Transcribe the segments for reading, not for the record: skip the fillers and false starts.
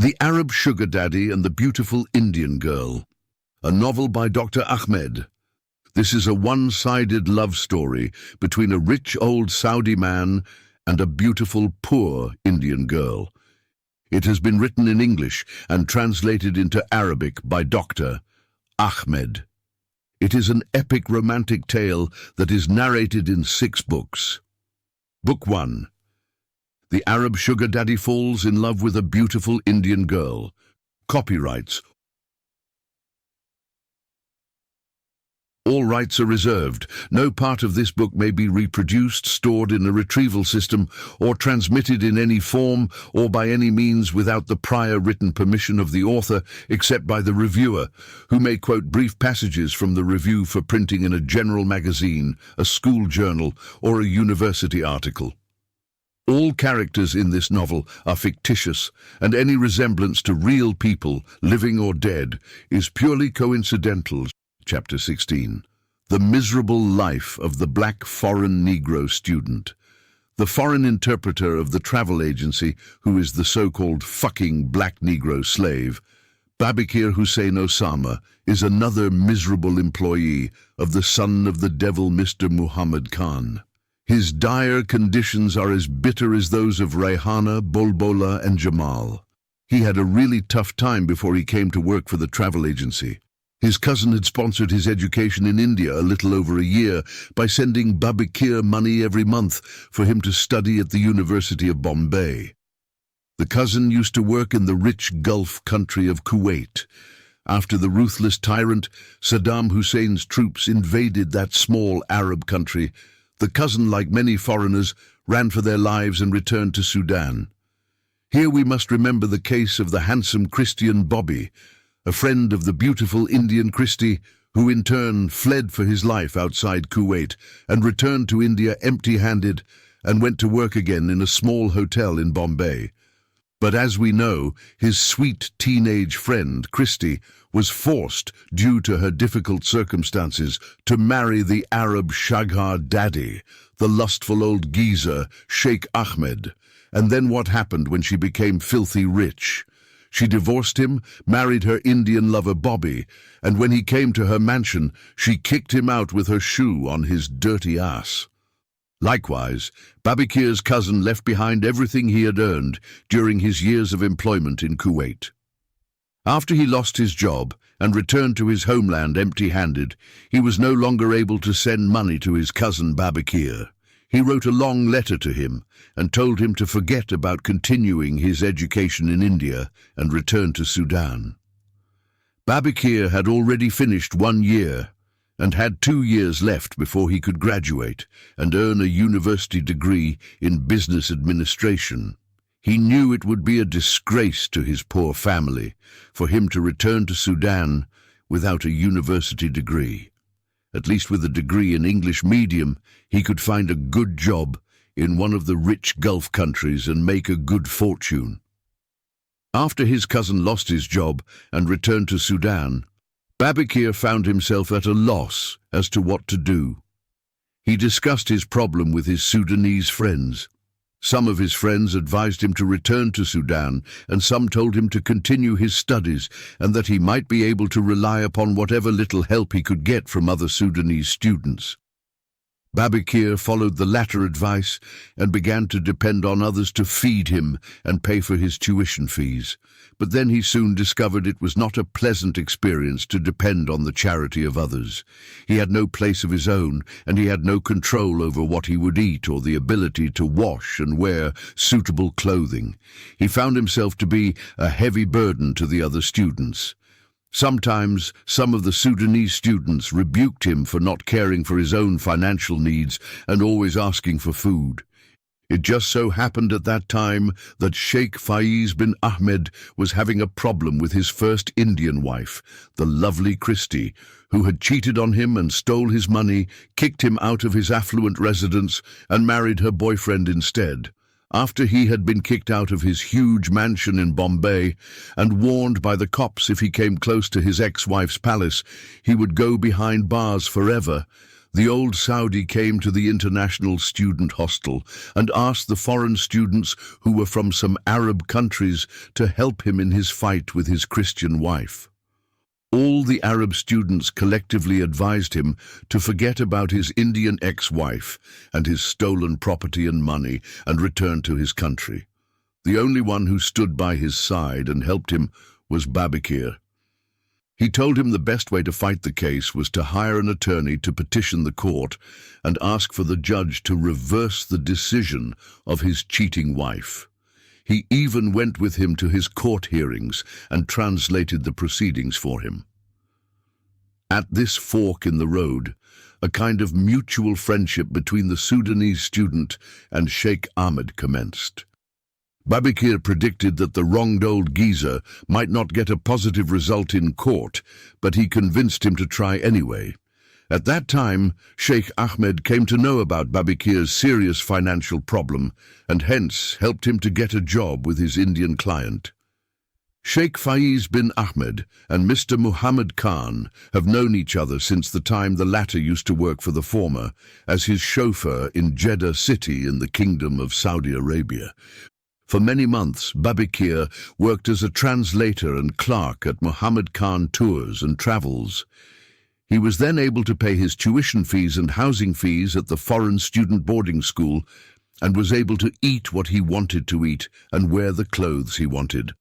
The Arab Sugar Daddy and the Beautiful Indian Girl, a novel by Dr. Ahmed. This is a one-sided love story between a rich old Saudi man and a beautiful poor Indian girl. It has been written in English and translated into Arabic by Dr. Ahmed. It is an epic romantic tale that is narrated in 6 books. Book 1. The Arab Sugar Daddy falls in love with a beautiful Indian girl. Copyrights. All rights are reserved. No part of this book may be reproduced, stored in a retrieval system, or transmitted in any form or by any means without the prior written permission of the author, except by the reviewer, who may quote brief passages from the review for printing in a general magazine, a school journal, or a university article. All characters in this novel are fictitious, and any resemblance to real people, living or dead, is purely coincidental. Chapter 16. The Miserable Life of the Black Foreign Negro Student. The foreign interpreter of the travel agency, who is the so-called fucking black Negro slave, Babakir Hussein Osama, is another miserable employee of the son of the devil Mr. Muhammad Khan. His dire conditions are as bitter as those of Rayhana, Bolbola, and Jamal. He had a really tough time before he came to work for the travel agency. His cousin had sponsored his education in India a little over a year by sending Babakir money every month for him to study at the University of Bombay. The cousin used to work in the rich Gulf country of Kuwait. After the ruthless tyrant Saddam Hussein's troops invaded that small Arab country, the cousin, like many foreigners, ran for their lives and returned to Sudan. Here we must remember the case of the handsome Christian Bobby, a friend of the beautiful Indian Christie, who in turn fled for his life outside Kuwait and returned to India empty-handed and went to work again in a small hotel in Bombay. But as we know, his sweet teenage friend, Christie, was forced, due to her difficult circumstances, to marry the Arab Sugar Daddy, the lustful old geezer, Sheikh Ahmed. And then what happened when she became filthy rich? She divorced him, married her Indian lover Bobby, and when he came to her mansion, she kicked him out with her shoe on his dirty ass. Likewise, Babakir's cousin left behind everything he had earned during his years of employment in Kuwait. After he lost his job and returned to his homeland empty-handed, he was no longer able to send money to his cousin Babakir. He wrote a long letter to him and told him to forget about continuing his education in India and return to Sudan. Babakir had already finished 1 year and had 2 years left before he could graduate and earn a university degree in business administration. He knew it would be a disgrace to his poor family for him to return to Sudan without a university degree. At least with a degree in English medium, he could find a good job in one of the rich Gulf countries and make a good fortune. After his cousin lost his job and returned to Sudan, Babakir found himself at a loss as to what to do. He discussed his problem with his Sudanese friends. Some of his friends advised him to return to Sudan, and some told him to continue his studies and that he might be able to rely upon whatever little help he could get from other Sudanese students. Babakir followed the latter advice and began to depend on others to feed him and pay for his tuition fees. But then he soon discovered it was not a pleasant experience to depend on the charity of others. He had no place of his own, and he had no control over what he would eat or the ability to wash and wear suitable clothing. He found himself to be a heavy burden to the other students. Sometimes some of the Sudanese students rebuked him for not caring for his own financial needs and always asking for food. It just so happened at that time that Sheikh Faiz bin Ahmed was having a problem with his first Indian wife, the lovely Christie, who had cheated on him and stole his money, kicked him out of his affluent residence, and married her boyfriend instead. After he had been kicked out of his huge mansion in Bombay and warned by the cops if he came close to his ex-wife's palace, he would go behind bars forever, The old Saudi came to the international student hostel and asked the foreign students who were from some Arab countries to help him in his fight with his Christian wife. All the Arab students collectively advised him to forget about his Indian ex-wife and his stolen property and money and return to his country. The only one who stood by his side and helped him was Babakir. He told him the best way to fight the case was to hire an attorney to petition the court and ask for the judge to reverse the decision of his cheating wife. He even went with him to his court hearings and translated the proceedings for him. At this fork in the road, a kind of mutual friendship between the Sudanese student and Sheikh Ahmed commenced. Babakir predicted that the wronged old geezer might not get a positive result in court, but he convinced him to try anyway. At that time, Sheikh Ahmed came to know about Babakir's serious financial problem and hence helped him to get a job with his Indian client. Sheikh Faiz bin Ahmed and Mr. Muhammad Khan have known each other since the time the latter used to work for the former as his chauffeur in Jeddah city in the Kingdom of Saudi Arabia. For many months, Babakir worked as a translator and clerk at Muhammad Khan Tours and Travels. He was then able to pay his tuition fees and housing fees at the foreign student boarding school and was able to eat what he wanted to eat and wear the clothes he wanted.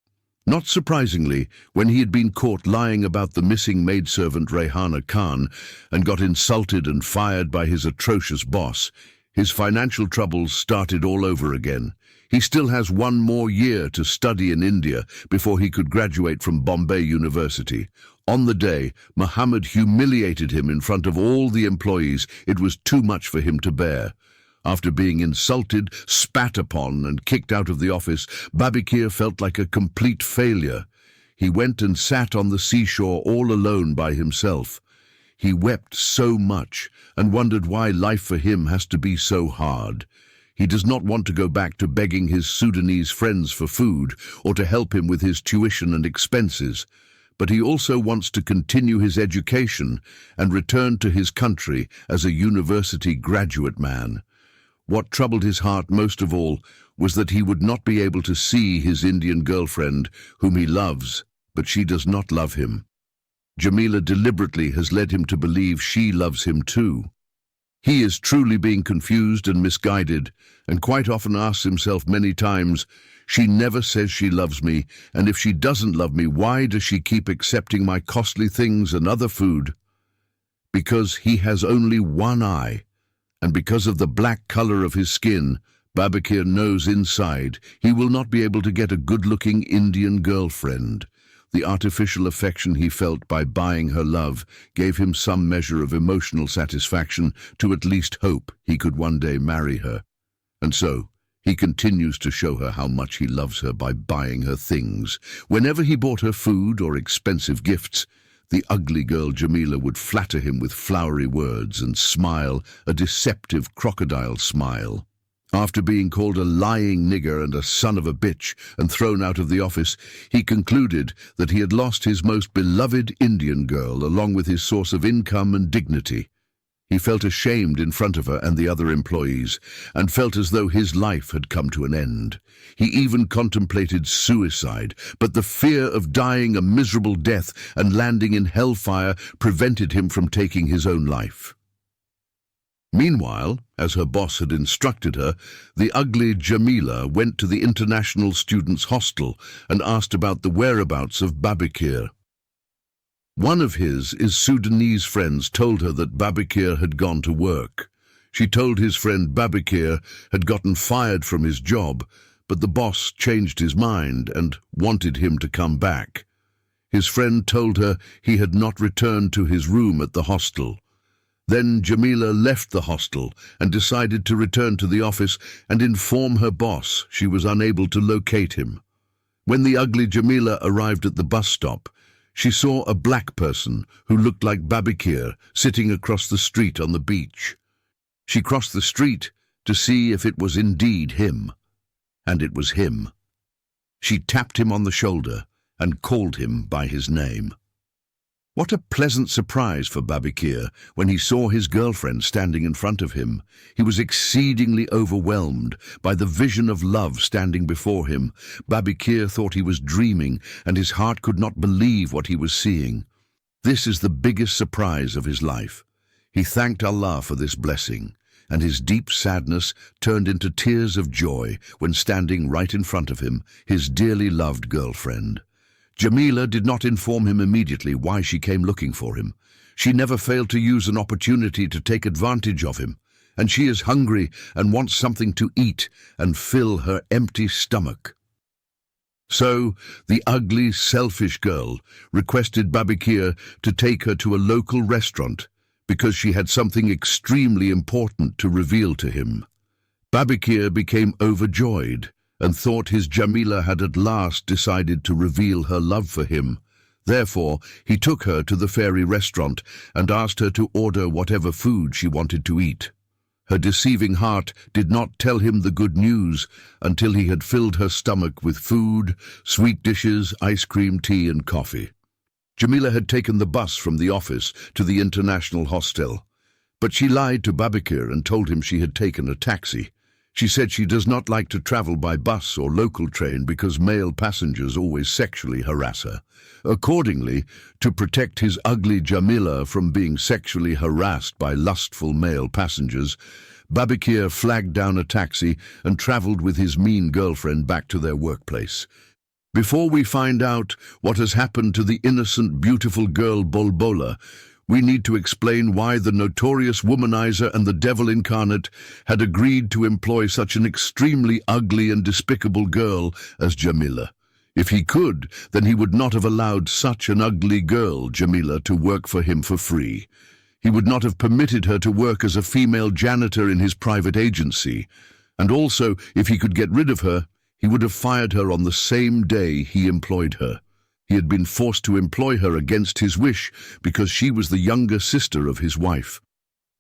Not surprisingly, when he had been caught lying about the missing maidservant Rehana Khan and got insulted and fired by his atrocious boss, his financial troubles started all over again. He still has 1 more year to study in India before he could graduate from Bombay University. On the day, Muhammad humiliated him in front of all the employees. It was too much for him to bear. After being insulted, spat upon, and kicked out of the office, Babakir felt like a complete failure. He went and sat on the seashore all alone by himself. He wept so much and wondered why life for him has to be so hard. He does not want to go back to begging his Sudanese friends for food or to help him with his tuition and expenses, but he also wants to continue his education and return to his country as a university graduate man. What troubled his heart most of all was that he would not be able to see his Indian girlfriend, whom he loves, but she does not love him. Jamila deliberately has led him to believe she loves him too. He is truly being confused and misguided, and quite often asks himself many times, she never says she loves me, and if she doesn't love me, why does she keep accepting my costly things and other food? Because he has only one eye, and because of the black color of his skin, Babakir knows inside he will not be able to get a good-looking Indian girlfriend. The artificial affection he felt by buying her love gave him some measure of emotional satisfaction to at least hope he could one day marry her. And so, he continues to show her how much he loves her by buying her things. Whenever he bought her food or expensive gifts, the ugly girl Jamila would flatter him with flowery words and smile, a deceptive crocodile smile. After being called a lying nigger and a son of a bitch and thrown out of the office, he concluded that he had lost his most beloved Indian girl along with his source of income and dignity. He felt ashamed in front of her and the other employees and felt as though his life had come to an end. He even contemplated suicide, but the fear of dying a miserable death and landing in hellfire prevented him from taking his own life. Meanwhile, as her boss had instructed her, the ugly Jamila went to the international students' hostel and asked about the whereabouts of Babakir. One of his Sudanese friends told her that Babakir had gone to work. She told his friend Babakir had gotten fired from his job, but the boss changed his mind and wanted him to come back. His friend told her he had not returned to his room at the hostel. Then Jamila left the hostel and decided to return to the office and inform her boss she was unable to locate him. When the ugly Jamila arrived at the bus stop, she saw a black person who looked like Babakir sitting across the street on the beach. She crossed the street to see if it was indeed him, and it was him. She tapped him on the shoulder and called him by his name. What a pleasant surprise for Babikir when he saw his girlfriend standing in front of him. He was exceedingly overwhelmed by the vision of love standing before him. Babikir thought he was dreaming, and his heart could not believe what he was seeing. This is the biggest surprise of his life. He thanked Allah for this blessing, and his deep sadness turned into tears of joy when standing right in front of him, his dearly loved girlfriend. Jamila did not inform him immediately why she came looking for him. She never failed to use an opportunity to take advantage of him, and she is hungry and wants something to eat and fill her empty stomach. So, the ugly, selfish girl requested Babikir to take her to a local restaurant because she had something extremely important to reveal to him. Babikir became overjoyed and thought his Jamila had at last decided to reveal her love for him. Therefore, he took her to the fairy restaurant and asked her to order whatever food she wanted to eat. Her deceiving heart did not tell him the good news until he had filled her stomach with food, sweet dishes, ice cream, tea, and coffee. Jamila had taken the bus from the office to the international hostel, but she lied to Babikir and told him she had taken a taxi. She said she does not like to travel by bus or local train because male passengers always sexually harass her. Accordingly, to protect his ugly Jamila from being sexually harassed by lustful male passengers, Babikir flagged down a taxi and traveled with his mean girlfriend back to their workplace. Before we find out what has happened to the innocent, beautiful girl Bolbola, we need to explain why the notorious womanizer and the devil incarnate had agreed to employ such an extremely ugly and despicable girl as Jamila. If he could, then he would not have allowed such an ugly girl, Jamila, to work for him for free. He would not have permitted her to work as a female janitor in his private agency. And also, if he could get rid of her, he would have fired her on the same day he employed her. He had been forced to employ her against his wish because she was the younger sister of his wife.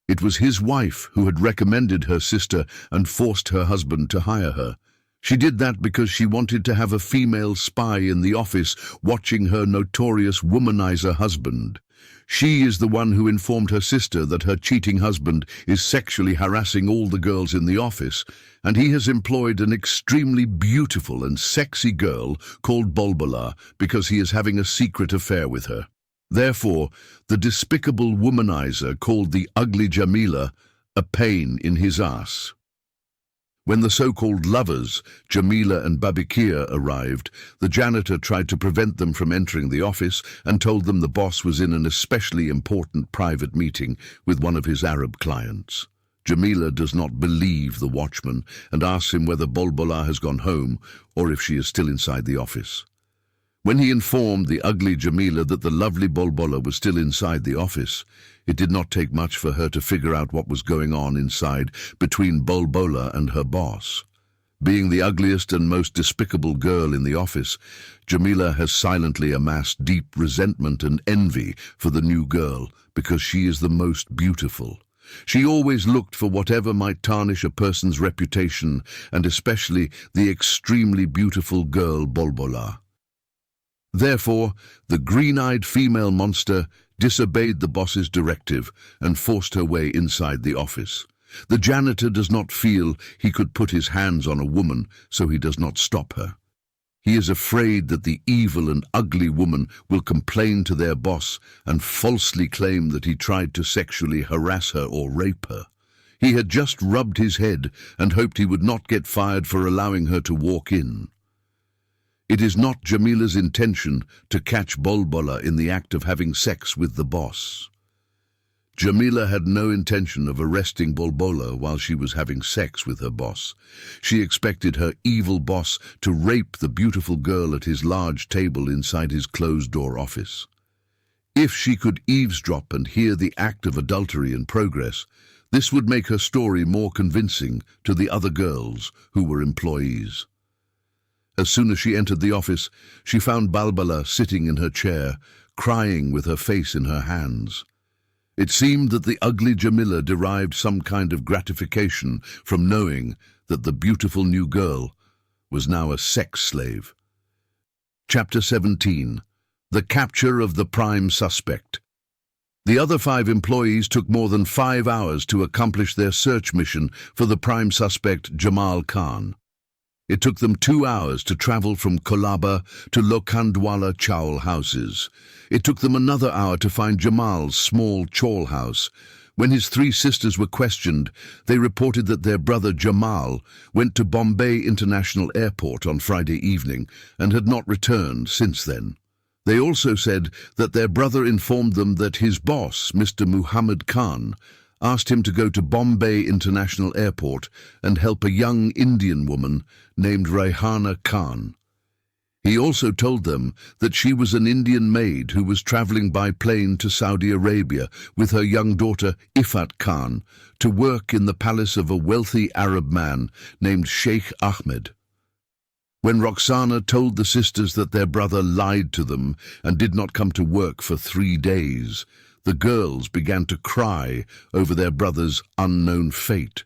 It was his wife who had recommended her sister and forced her husband to hire her. She did that because she wanted to have a female spy in the office watching her notorious womanizer husband. She is the one who informed her sister that her cheating husband is sexually harassing all the girls in the office, and he has employed an extremely beautiful and sexy girl called Bolbola because he is having a secret affair with her. Therefore, the despicable womanizer called the ugly Jamila a pain in his ass. When the so-called lovers, Jamila and Babikir, arrived, the janitor tried to prevent them from entering the office and told them the boss was in an especially important private meeting with one of his Arab clients. Jamila does not believe the watchman and asks him whether Bolbola has gone home or if she is still inside the office. When he informed the ugly Jamila that the lovely Bolbola was still inside the office, it did not take much for her to figure out what was going on inside between Bolbola and her boss. Being the ugliest and most despicable girl in the office, Jamila has silently amassed deep resentment and envy for the new girl because she is the most beautiful. She always looked for whatever might tarnish a person's reputation, and especially the extremely beautiful girl Bolbola. Therefore, the green-eyed female monster disobeyed the boss's directive and forced her way inside the office. The janitor does not feel he could put his hands on a woman, so he does not stop her. He is afraid that the evil and ugly woman will complain to their boss and falsely claim that he tried to sexually harass her or rape her. He had just rubbed his head and hoped he would not get fired for allowing her to walk in. It is not Jamila's intention to catch Bolbola in the act of having sex with the boss. Jamila had no intention of arresting Bolbola while she was having sex with her boss. She expected her evil boss to rape the beautiful girl at his large table inside his closed-door office. If she could eavesdrop and hear the act of adultery in progress, this would make her story more convincing to the other girls who were employees. As soon as she entered the office, she found Bolbola sitting in her chair, crying with her face in her hands. It seemed that the ugly Jamila derived some kind of gratification from knowing that the beautiful new girl was now a sex slave. Chapter 17. The capture of the prime suspect. The other 5 employees took more than 5 hours to accomplish their search mission for the prime suspect, Jamal Khan. It took them 2 hours to travel from Kolaba to Lokhandwala Chaul houses. It took them another hour to find Jamal's small chaul house. When his 3 sisters were questioned, they reported that their brother Jamal went to Bombay International Airport on Friday evening and had not returned since then. They also said that their brother informed them that his boss, Mr. Muhammad Khan, asked him to go to Bombay International Airport and help a young Indian woman named Rehana Khan. He also told them that she was an Indian maid who was traveling by plane to Saudi Arabia with her young daughter Ifat Khan to work in the palace of a wealthy Arab man named Sheikh Ahmed. When Roxana told the sisters that their brother lied to them and did not come to work for 3 days, the girls began to cry over their brother's unknown fate.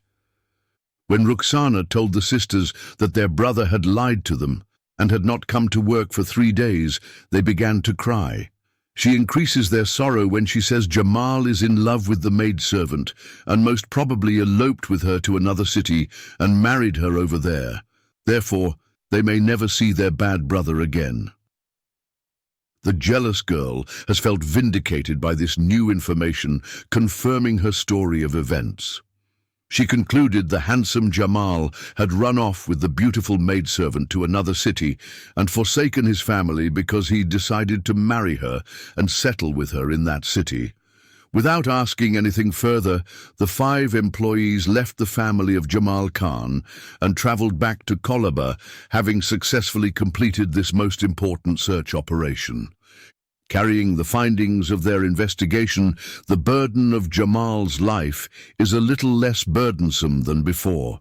When Roxana told the sisters that their brother had lied to them and had not come to work for 3 days, they began to cry. She increases their sorrow when she says Jamal is in love with the maidservant and most probably eloped with her to another city and married her over there. Therefore, they may never see their bad brother again. The jealous girl has felt vindicated by this new information, confirming her story of events. She concluded the handsome Jamal had run off with the beautiful maidservant to another city and forsaken his family because he decided to marry her and settle with her in that city. Without asking anything further, the 5 employees left the family of Jamal Khan and traveled back to Kolaba, having successfully completed this most important search operation. Carrying the findings of their investigation, the burden of Jamal's life is a little less burdensome than before.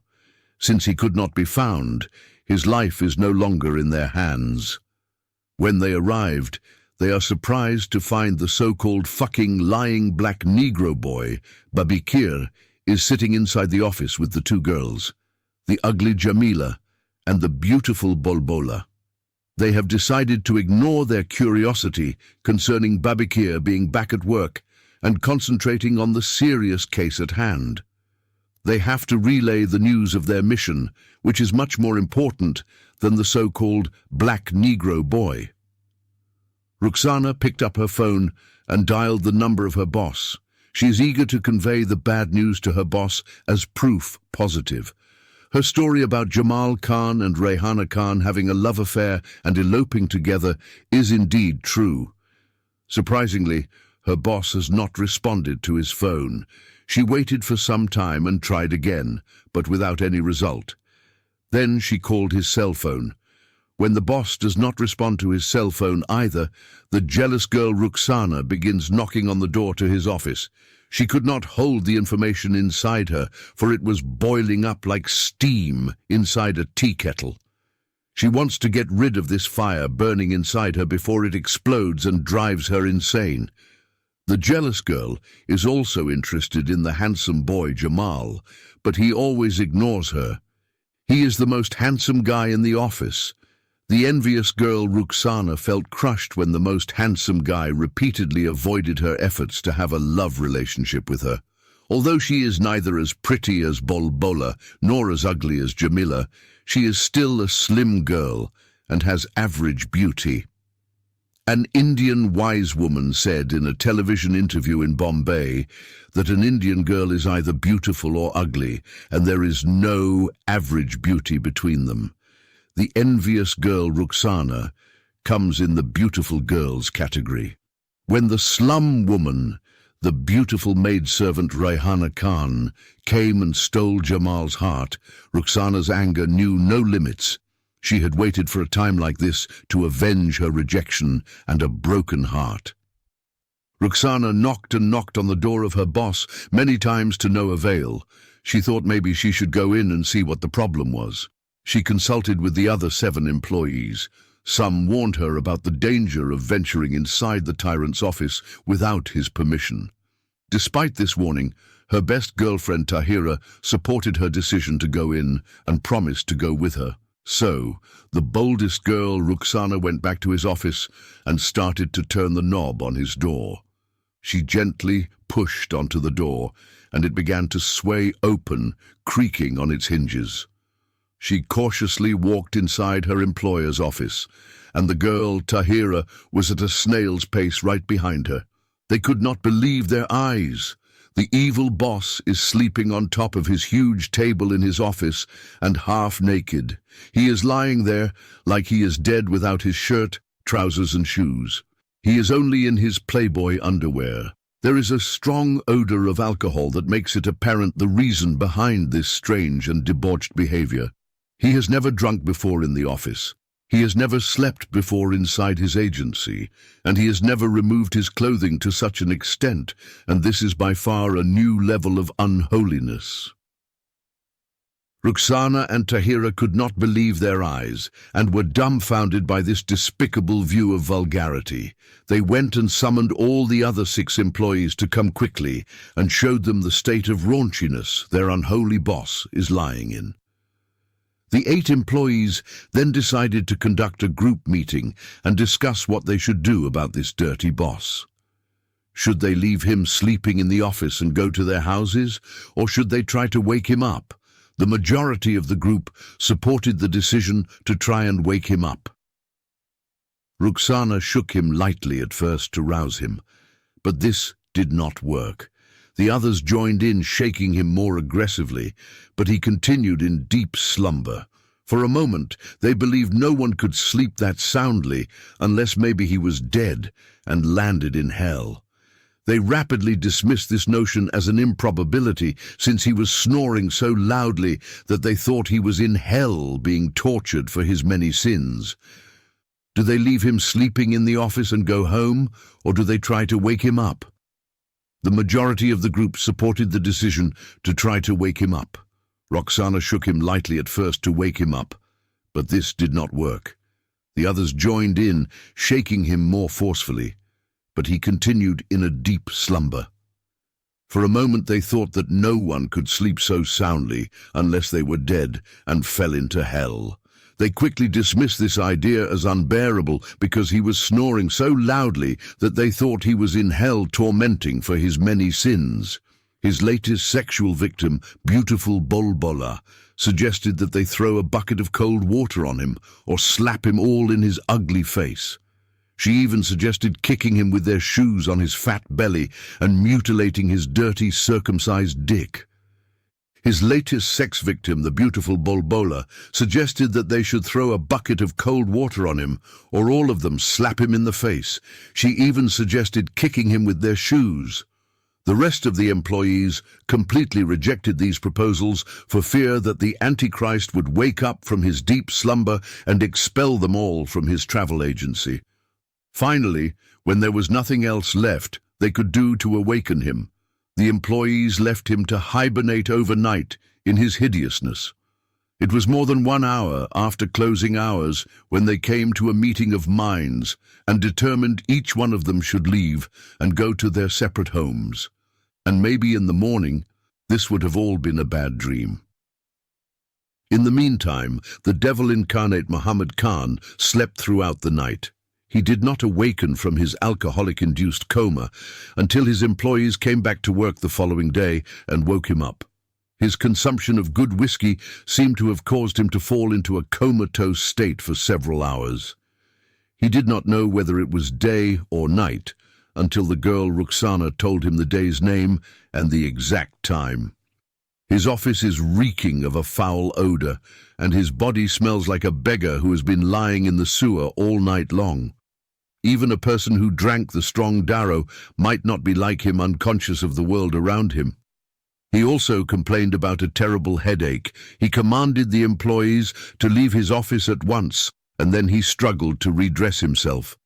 Since he could not be found, his life is no longer in their hands. When they arrived, they are surprised to find the so-called fucking lying black Negro boy, Babikir, is sitting inside the office with the 2 girls, the ugly Jamila and the beautiful Bolbola. They have decided to ignore their curiosity concerning Babikir being back at work and concentrating on the serious case at hand. They have to relay the news of their mission, which is much more important than the so-called black Negro boy. Roxana picked up her phone and dialed the number of her boss. She is eager to convey the bad news to her boss as proof positive. Her story about Jamal Khan and Rehana Khan having a love affair and eloping together is indeed true. Surprisingly, her boss has not responded to his phone. She waited for some time and tried again, but without any result. Then she called his cell phone. When the boss does not respond to his cell phone either, the jealous girl Roxana begins knocking on the door to his office. She could not hold the information inside her, for it was boiling up like steam inside a tea kettle. She wants to get rid of this fire burning inside her before it explodes and drives her insane. The jealous girl is also interested in the handsome boy Jamal, but he always ignores her. He is the most handsome guy in the office. The envious girl Roxana felt crushed when the most handsome guy repeatedly avoided her efforts to have a love relationship with her. Although she is neither as pretty as Bolbola nor as ugly as Jamila, she is still a slim girl and has average beauty. An Indian wise woman said in a television interview in Bombay that an Indian girl is either beautiful or ugly, and there is no average beauty between them. The envious girl Roxana comes in the beautiful girls category. When the slum woman, the beautiful maidservant Rehana Khan, came and stole Jamal's heart, Roxana's anger knew no limits. She had waited for a time like this to avenge her rejection and a broken heart. Roxana knocked and knocked on the door of her boss many times to no avail. She thought maybe she should go in and see what the problem was. She consulted with the other 7 employees. Some warned her about the danger of venturing inside the tyrant's office without his permission. Despite this warning, her best girlfriend Tahira supported her decision to go in and promised to go with her. So, the boldest girl, Ruxana, went back to his office and started to turn the knob on his door. She gently pushed onto the door, and it began to sway open, creaking on its hinges. She cautiously walked inside her employer's office, and the girl, Tahira, was at a snail's pace right behind her. They could not believe their eyes. The evil boss is sleeping on top of his huge table in his office and half naked. He is lying there like he is dead without his shirt, trousers and shoes. He is only in his Playboy underwear. There is a strong odor of alcohol that makes it apparent the reason behind this strange and debauched behavior. He has never drunk before in the office. He has never slept before inside his agency, and he has never removed his clothing to such an extent, and this is by far a new level of unholiness. Ruxana and Tahira could not believe their eyes, and were dumbfounded by this despicable view of vulgarity. They went and summoned all the other 6 employees to come quickly, and showed them the state of raunchiness their unholy boss is lying in. The 8 employees then decided to conduct a group meeting and discuss what they should do about this dirty boss. Should they leave him sleeping in the office and go to their houses, or should they try to wake him up? The majority of the group supported the decision to try and wake him up. Ruxana shook him lightly at first to rouse him, but this did not work. The others joined in, shaking him more aggressively, but he continued in deep slumber. For a moment, they believed no one could sleep that soundly unless maybe he was dead and landed in hell. They rapidly dismissed this notion as an improbability, since he was snoring so loudly that they thought he was in hell being tortured for his many sins. Do they leave him sleeping in the office and go home, or do they try to wake him up? The majority of the group supported the decision to try to wake him up. Ruxana shook him lightly at first to wake him up, but this did not work. The others joined in, shaking him more forcefully, but he continued in a deep slumber. For a moment they thought that no one could sleep so soundly unless they were dead and fell into hell. They quickly dismissed this idea as unbearable because he was snoring so loudly that they thought he was in hell tormenting for his many sins. His latest sexual victim, beautiful Bolbola, suggested that they throw a bucket of cold water on him or slap him all in his ugly face. She even suggested kicking him with their shoes on his fat belly and mutilating his dirty circumcised dick. His latest sex victim, the beautiful Bolbola, suggested that they should throw a bucket of cold water on him, or all of them slap him in the face. She even suggested kicking him with their shoes. The rest of the employees completely rejected these proposals for fear that the Antichrist would wake up from his deep slumber and expel them all from his travel agency. Finally, when there was nothing else left they could do to awaken him, the employees left him to hibernate overnight in his hideousness. It was more than 1 hour after closing hours when they came to a meeting of minds and determined each one of them should leave and go to their separate homes. And maybe in the morning, this would have all been a bad dream. In the meantime, the devil incarnate Muhammad Khan slept throughout the night. He did not awaken from his alcoholic-induced coma until his employees came back to work the following day and woke him up. His consumption of good whiskey seemed to have caused him to fall into a comatose state for several hours. He did not know whether it was day or night until the girl Ruxana told him the day's name and the exact time. His office is reeking of a foul odor, and his body smells like a beggar who has been lying in the sewer all night long. Even a person who drank the strong Darrow might not be like him, unconscious of the world around him. He also complained about a terrible headache. He commanded the employees to leave his office at once, and then he struggled to redress himself.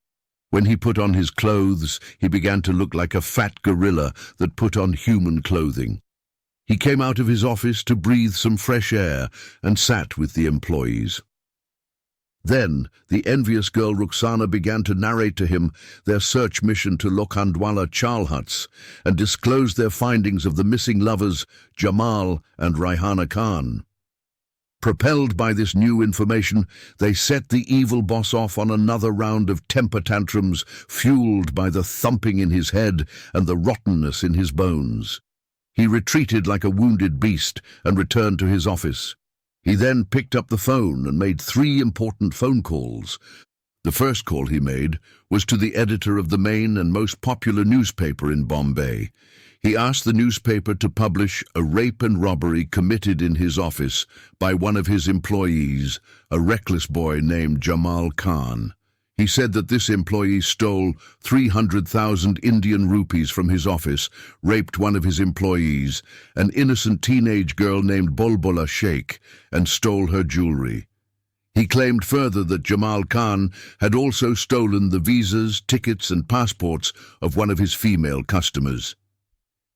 When he put on his clothes, he began to look like a fat gorilla that put on human clothing. He came out of his office to breathe some fresh air and sat with the employees. Then the envious girl Ruxana began to narrate to him their search mission to Lokhandwala Chal huts and disclosed their findings of the missing lovers Jamal and Raihana Khan. Propelled by this new information, they set the evil boss off on another round of temper tantrums, fueled by the thumping in his head and the rottenness in his bones. He retreated like a wounded beast and returned to his office. He then picked up the phone and made 3 important phone calls. The first call he made was to the editor of the main and most popular newspaper in Bombay. He asked the newspaper to publish a rape and robbery committed in his office by one of his employees, a reckless boy named Jamal Khan. He said that this employee stole 300,000 Indian rupees from his office, raped one of his employees, an innocent teenage girl named Bulbula Sheikh, and stole her jewelry. He claimed further that Jamal Khan had also stolen the visas, tickets, and passports of one of his female customers.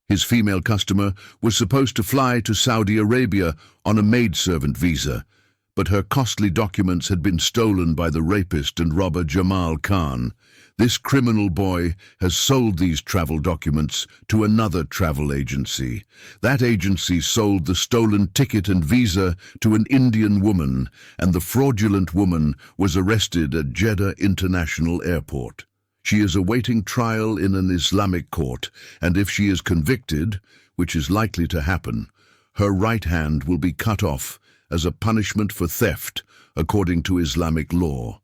His female customer was supposed to fly to Saudi Arabia on a maidservant visa, but her costly documents had been stolen by the rapist and robber Jamal Khan. This criminal boy has sold these travel documents to another travel agency. That agency sold the stolen ticket and visa to an Indian woman, and the fraudulent woman was arrested at Jeddah International Airport. She is awaiting trial in an Islamic court, and if she is convicted, which is likely to happen, her right hand will be cut off as a punishment for theft, according to Islamic law.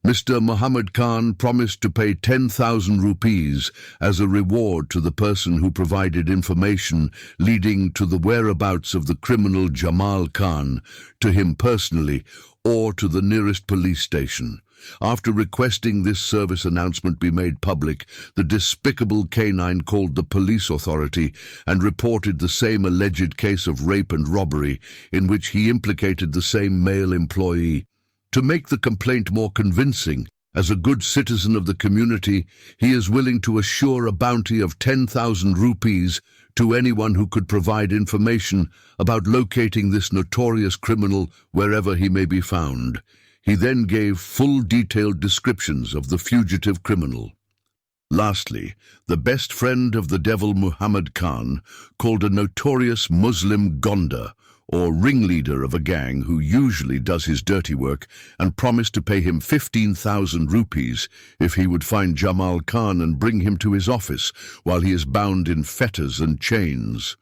Mr. Muhammad Khan promised to pay 10,000 rupees as a reward to the person who provided information leading to the whereabouts of the criminal Jamal Khan, to him personally or to the nearest police station. After requesting this service announcement be made public, the despicable canine called the police authority and reported the same alleged case of rape and robbery in which he implicated the same male employee. To make the complaint more convincing, as a good citizen of the community, he is willing to assure a bounty of 10,000 rupees to anyone who could provide information about locating this notorious criminal wherever he may be found. He then gave full detailed descriptions of the fugitive criminal. Lastly, the best friend of the devil Muhammad Khan called a notorious Muslim Gonda, or ringleader of a gang who usually does his dirty work, and promised to pay him 15,000 rupees if he would find Jamal Khan and bring him to his office while he is bound in fetters and chains.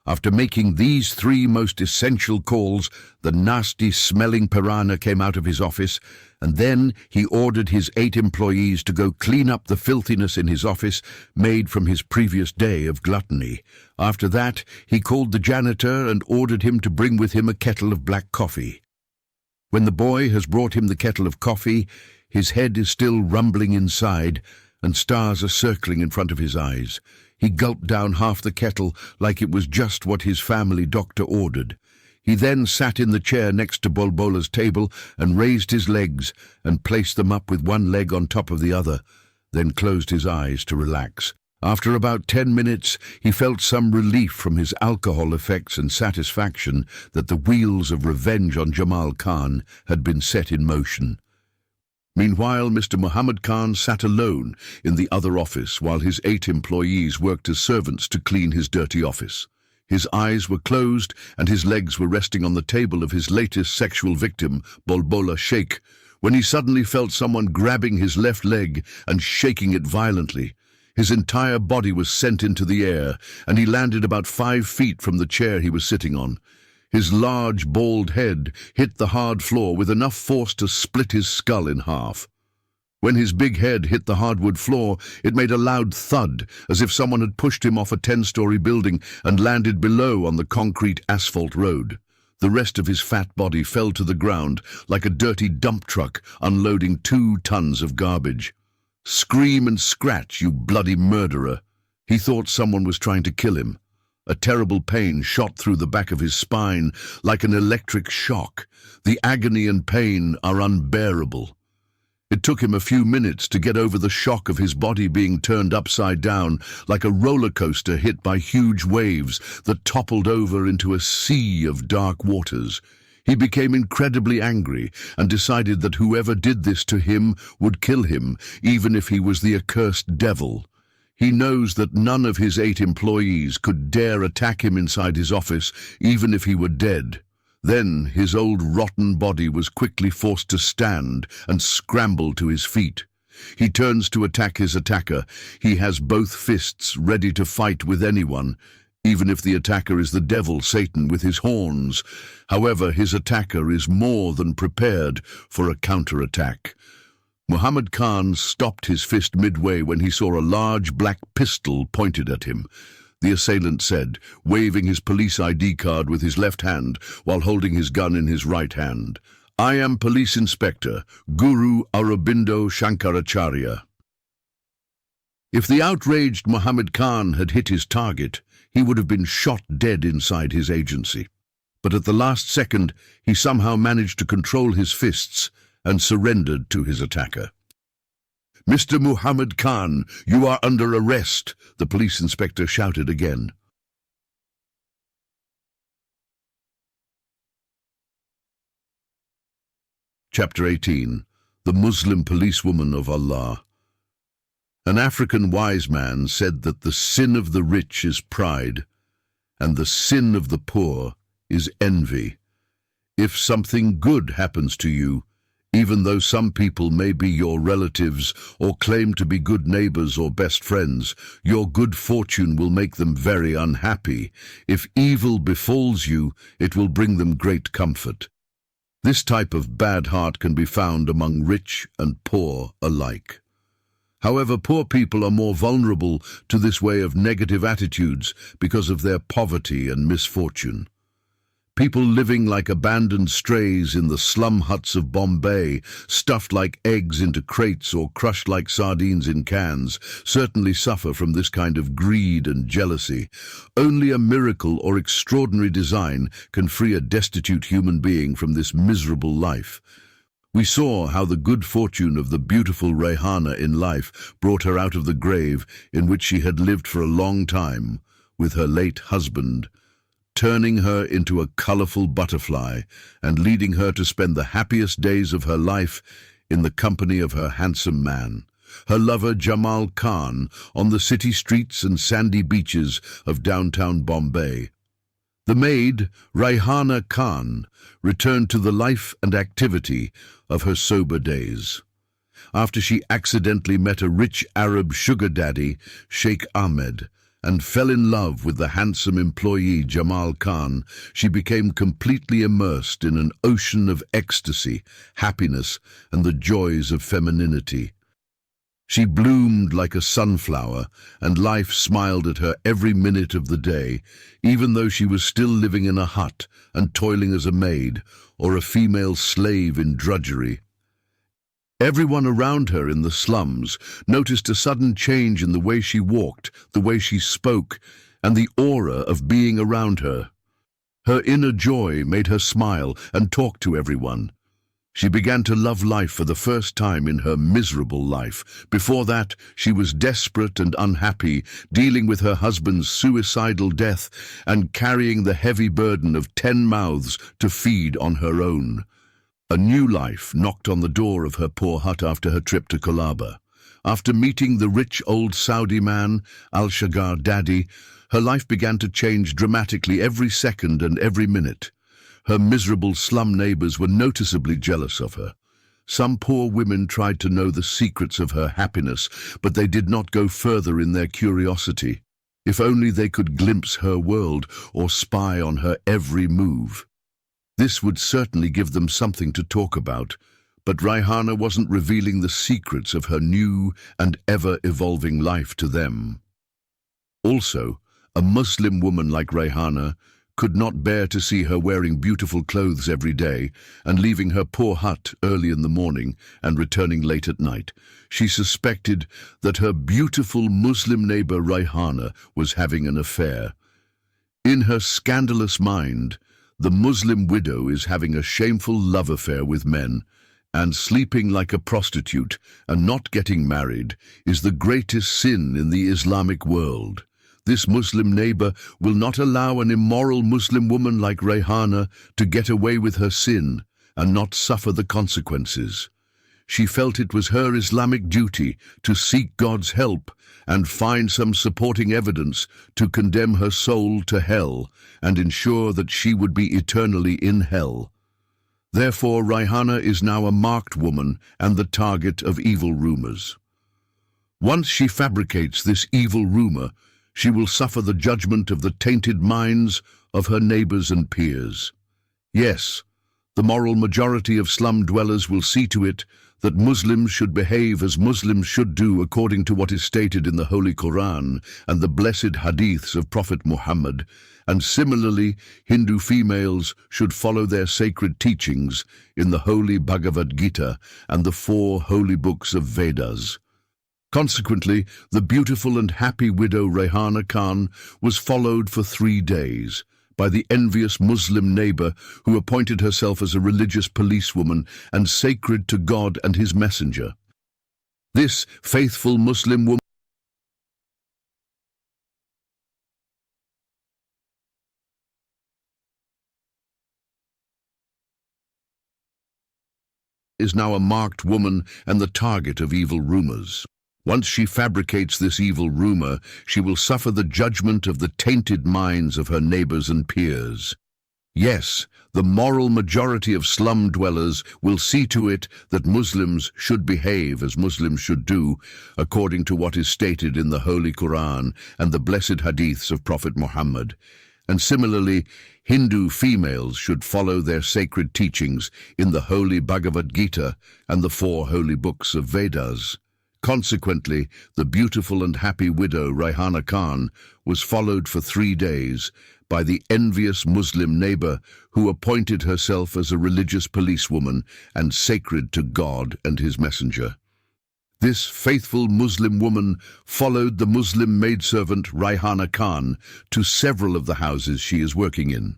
After making these 3 most essential calls, the nasty-smelling piranha came out of his office, and then he ordered his 8 employees to go clean up the filthiness in his office made from his previous day of gluttony. After that, he called the janitor and ordered him to bring with him a kettle of black coffee. When the boy has brought him the kettle of coffee, his head is still rumbling inside, and stars are circling in front of his eyes. He gulped down half the kettle like it was just what his family doctor ordered. He then sat in the chair next to Bulbula's table and raised his legs and placed them up with one leg on top of the other, then closed his eyes to relax. After about 10 minutes, he felt some relief from his alcohol effects and satisfaction that the wheels of revenge on Jamal Khan had been set in motion. Meanwhile, Mr. Muhammad Khan sat alone in the other office while his 8 employees worked as servants to clean his dirty office. His eyes were closed and his legs were resting on the table of his latest sexual victim, Bulbula Sheikh, when he suddenly felt someone grabbing his left leg and shaking it violently. His entire body was sent into the air, and he landed about 5 feet from the chair he was sitting on. His large, bald head hit the hard floor with enough force to split his skull in half. When his big head hit the hardwood floor, it made a loud thud, as if someone had pushed him off a 10-story building and landed below on the concrete asphalt road. The rest of his fat body fell to the ground like a dirty dump truck unloading 2 tons of garbage. "Scream and scratch, you bloody murderer!" He thought someone was trying to kill him. A terrible pain shot through the back of his spine like an electric shock. The agony and pain are unbearable. It took him a few minutes to get over the shock of his body being turned upside down like a roller coaster hit by huge waves that toppled over into a sea of dark waters. He became incredibly angry and decided that whoever did this to him would kill him, even if he was the accursed devil. He knows that none of his 8 employees could dare attack him inside his office, even if he were dead. Then his old rotten body was quickly forced to stand and scramble to his feet. He turns to attack his attacker. He has both fists ready to fight with anyone, even if the attacker is the devil Satan with his horns. However, his attacker is more than prepared for a counterattack. Muhammad Khan stopped his fist midway when he saw a large black pistol pointed at him. The assailant said, waving his police ID card with his left hand while holding his gun in his right hand, "I am Police Inspector Guru Aurobindo Shankaracharya." If the outraged Muhammad Khan had hit his target, he would have been shot dead inside his agency. But at the last second, he somehow managed to control his fists and surrendered to his attacker. "Mr. Muhammad Khan, you are under arrest," the police inspector shouted again. Chapter 18. The Muslim Policewoman of Allah. An African wise man said that the sin of the rich is pride, and the sin of the poor is envy. If something good happens to you, even though some people may be your relatives or claim to be good neighbors or best friends, your good fortune will make them very unhappy. If evil befalls you, it will bring them great comfort. This type of bad heart can be found among rich and poor alike. However, poor people are more vulnerable to this way of negative attitudes because of their poverty and misfortune. People living like abandoned strays in the slum huts of Bombay, stuffed like eggs into crates or crushed like sardines in cans, certainly suffer from this kind of greed and jealousy. Only a miracle or extraordinary design can free a destitute human being from this miserable life. We saw how the good fortune of the beautiful Rayhana in life brought her out of the grave in which she had lived for a long time with her late husband, turning her into a colorful butterfly and leading her to spend the happiest days of her life in the company of her handsome man, her lover Jamal Khan, on the city streets and sandy beaches of downtown Bombay. The maid, Rayhana Khan, returned to the life and activity of her sober days. After she accidentally met a rich Arab sugar daddy, Sheikh Ahmed, and fell in love with the handsome employee Jamal Khan, she became completely immersed in an ocean of ecstasy, happiness, and the joys of femininity. She bloomed like a sunflower, and life smiled at her every minute of the day, even though she was still living in a hut and toiling as a maid or a female slave in drudgery. Everyone around her in the slums noticed a sudden change in the way she walked, the way she spoke, and the aura of being around her. Her inner joy made her smile and talk to everyone. She began to love life for the first time in her miserable life. Before that, she was desperate and unhappy, dealing with her husband's suicidal death and carrying the heavy burden of 10 mouths to feed on her own. A new life knocked on the door of her poor hut after her trip to Colaba. After meeting the rich old Saudi man, Al-Shagar Daddy, her life began to change dramatically every second and every minute. Her miserable slum neighbors were noticeably jealous of her. Some poor women tried to know the secrets of her happiness, but they did not go further in their curiosity. If only they could glimpse her world or spy on her every move. This would certainly give them something to talk about, but Rayhana wasn't revealing the secrets of her new and ever-evolving life to them. Also, a Muslim woman like Rayhana could not bear to see her wearing beautiful clothes every day and leaving her poor hut early in the morning and returning late at night. She suspected that her beautiful Muslim neighbor Rayhana was having an affair. In her scandalous mind, the Muslim widow is having a shameful love affair with men, and sleeping like a prostitute and not getting married is the greatest sin in the Islamic world. This Muslim neighbor will not allow an immoral Muslim woman like Rayhana to get away with her sin and not suffer the consequences. she felt it was her Islamic duty to seek God's help and find some supporting evidence to condemn her soul to hell and ensure that she would be eternally in hell. Therefore, Rayhana is now a marked woman and the target of evil rumors. Once she fabricates this evil rumor, she will suffer the judgment of the tainted minds of her neighbors and peers. Yes, the moral majority of slum dwellers will see to it that Muslims should behave as Muslims should do according to what is stated in the Holy Quran and the blessed hadiths of Prophet Muhammad, and similarly, Hindu females should follow their sacred teachings in the Holy Bhagavad Gita and the 4 holy books of Vedas. Consequently, the beautiful and happy widow Rayhana Khan was followed for 3 days by the envious Muslim neighbor who appointed herself as a religious policewoman and sacred to God and his messenger. This faithful Muslim woman is now a marked woman and the target of evil rumors. Once she fabricates this evil rumor, she will suffer the judgment of the tainted minds of her neighbors and peers. Yes, the moral majority of slum dwellers will see to it that Muslims should behave as Muslims should do, according to what is stated in the Holy Quran and the blessed hadiths of Prophet Muhammad. And similarly, Hindu females should follow their sacred teachings in the Holy Bhagavad Gita and the 4 holy books of Vedas. Consequently, the beautiful and happy widow Rayhana Khan was followed for 3 days by the envious Muslim neighbor who appointed herself as a religious policewoman and sacred to God and his messenger. This faithful Muslim woman followed the Muslim maidservant Rayhana Khan to several of the houses she is working in.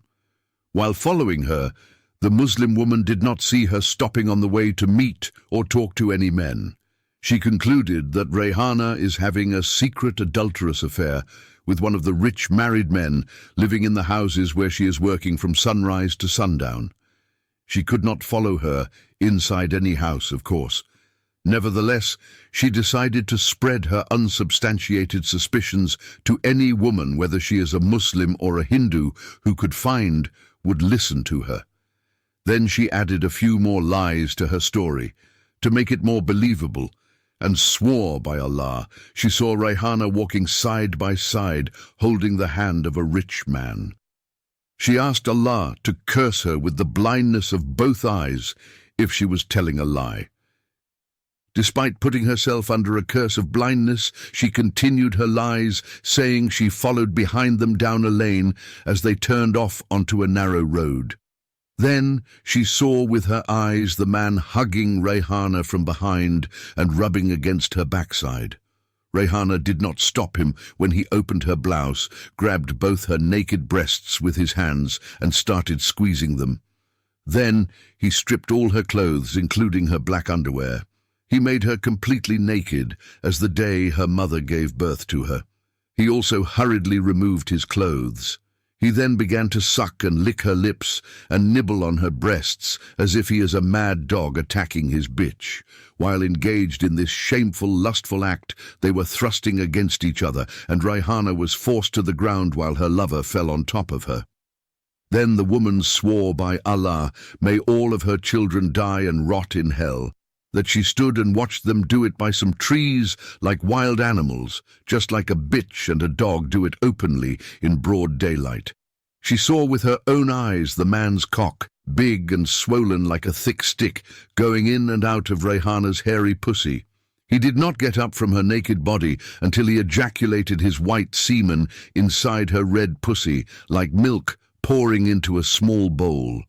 While following her, the Muslim woman did not see her stopping on the way to meet or talk to any men. She concluded that Rayhana is having a secret adulterous affair with one of the rich married men living in the houses where she is working from sunrise to sundown. She could not follow her inside any house, of course. Nevertheless, she decided to spread her unsubstantiated suspicions to any woman, whether she is a Muslim or a Hindu, who could find would listen to her. Then she added a few more lies to her story to make it more believable, and swore by Allah she saw Rayhana walking side by side, holding the hand of a rich man. She asked Allah to curse her with the blindness of both eyes if she was telling a lie. Despite putting herself under a curse of blindness, she continued her lies, saying she followed behind them down a lane as they turned off onto a narrow road. Then she saw with her eyes the man hugging Rayhana from behind and rubbing against her backside. Rayhana did not stop him when he opened her blouse, grabbed both her naked breasts with his hands and started squeezing them. Then he stripped all her clothes, including her black underwear. He made her completely naked as the day her mother gave birth to her. He also hurriedly removed his clothes. He then began to suck and lick her lips and nibble on her breasts as if he is a mad dog attacking his bitch. While engaged in this shameful, lustful act, they were thrusting against each other, and Rayhana was forced to the ground while her lover fell on top of her. Then the woman swore by Allah, may all of her children die and rot in hell, that she stood and watched them do it by some trees like wild animals, just like a bitch and a dog do it openly in broad daylight. She saw with her own eyes the man's cock, big and swollen like a thick stick, going in and out of Rayhana's hairy pussy. He did not get up from her naked body until he ejaculated his white semen inside her red pussy, like milk pouring into a small bowl.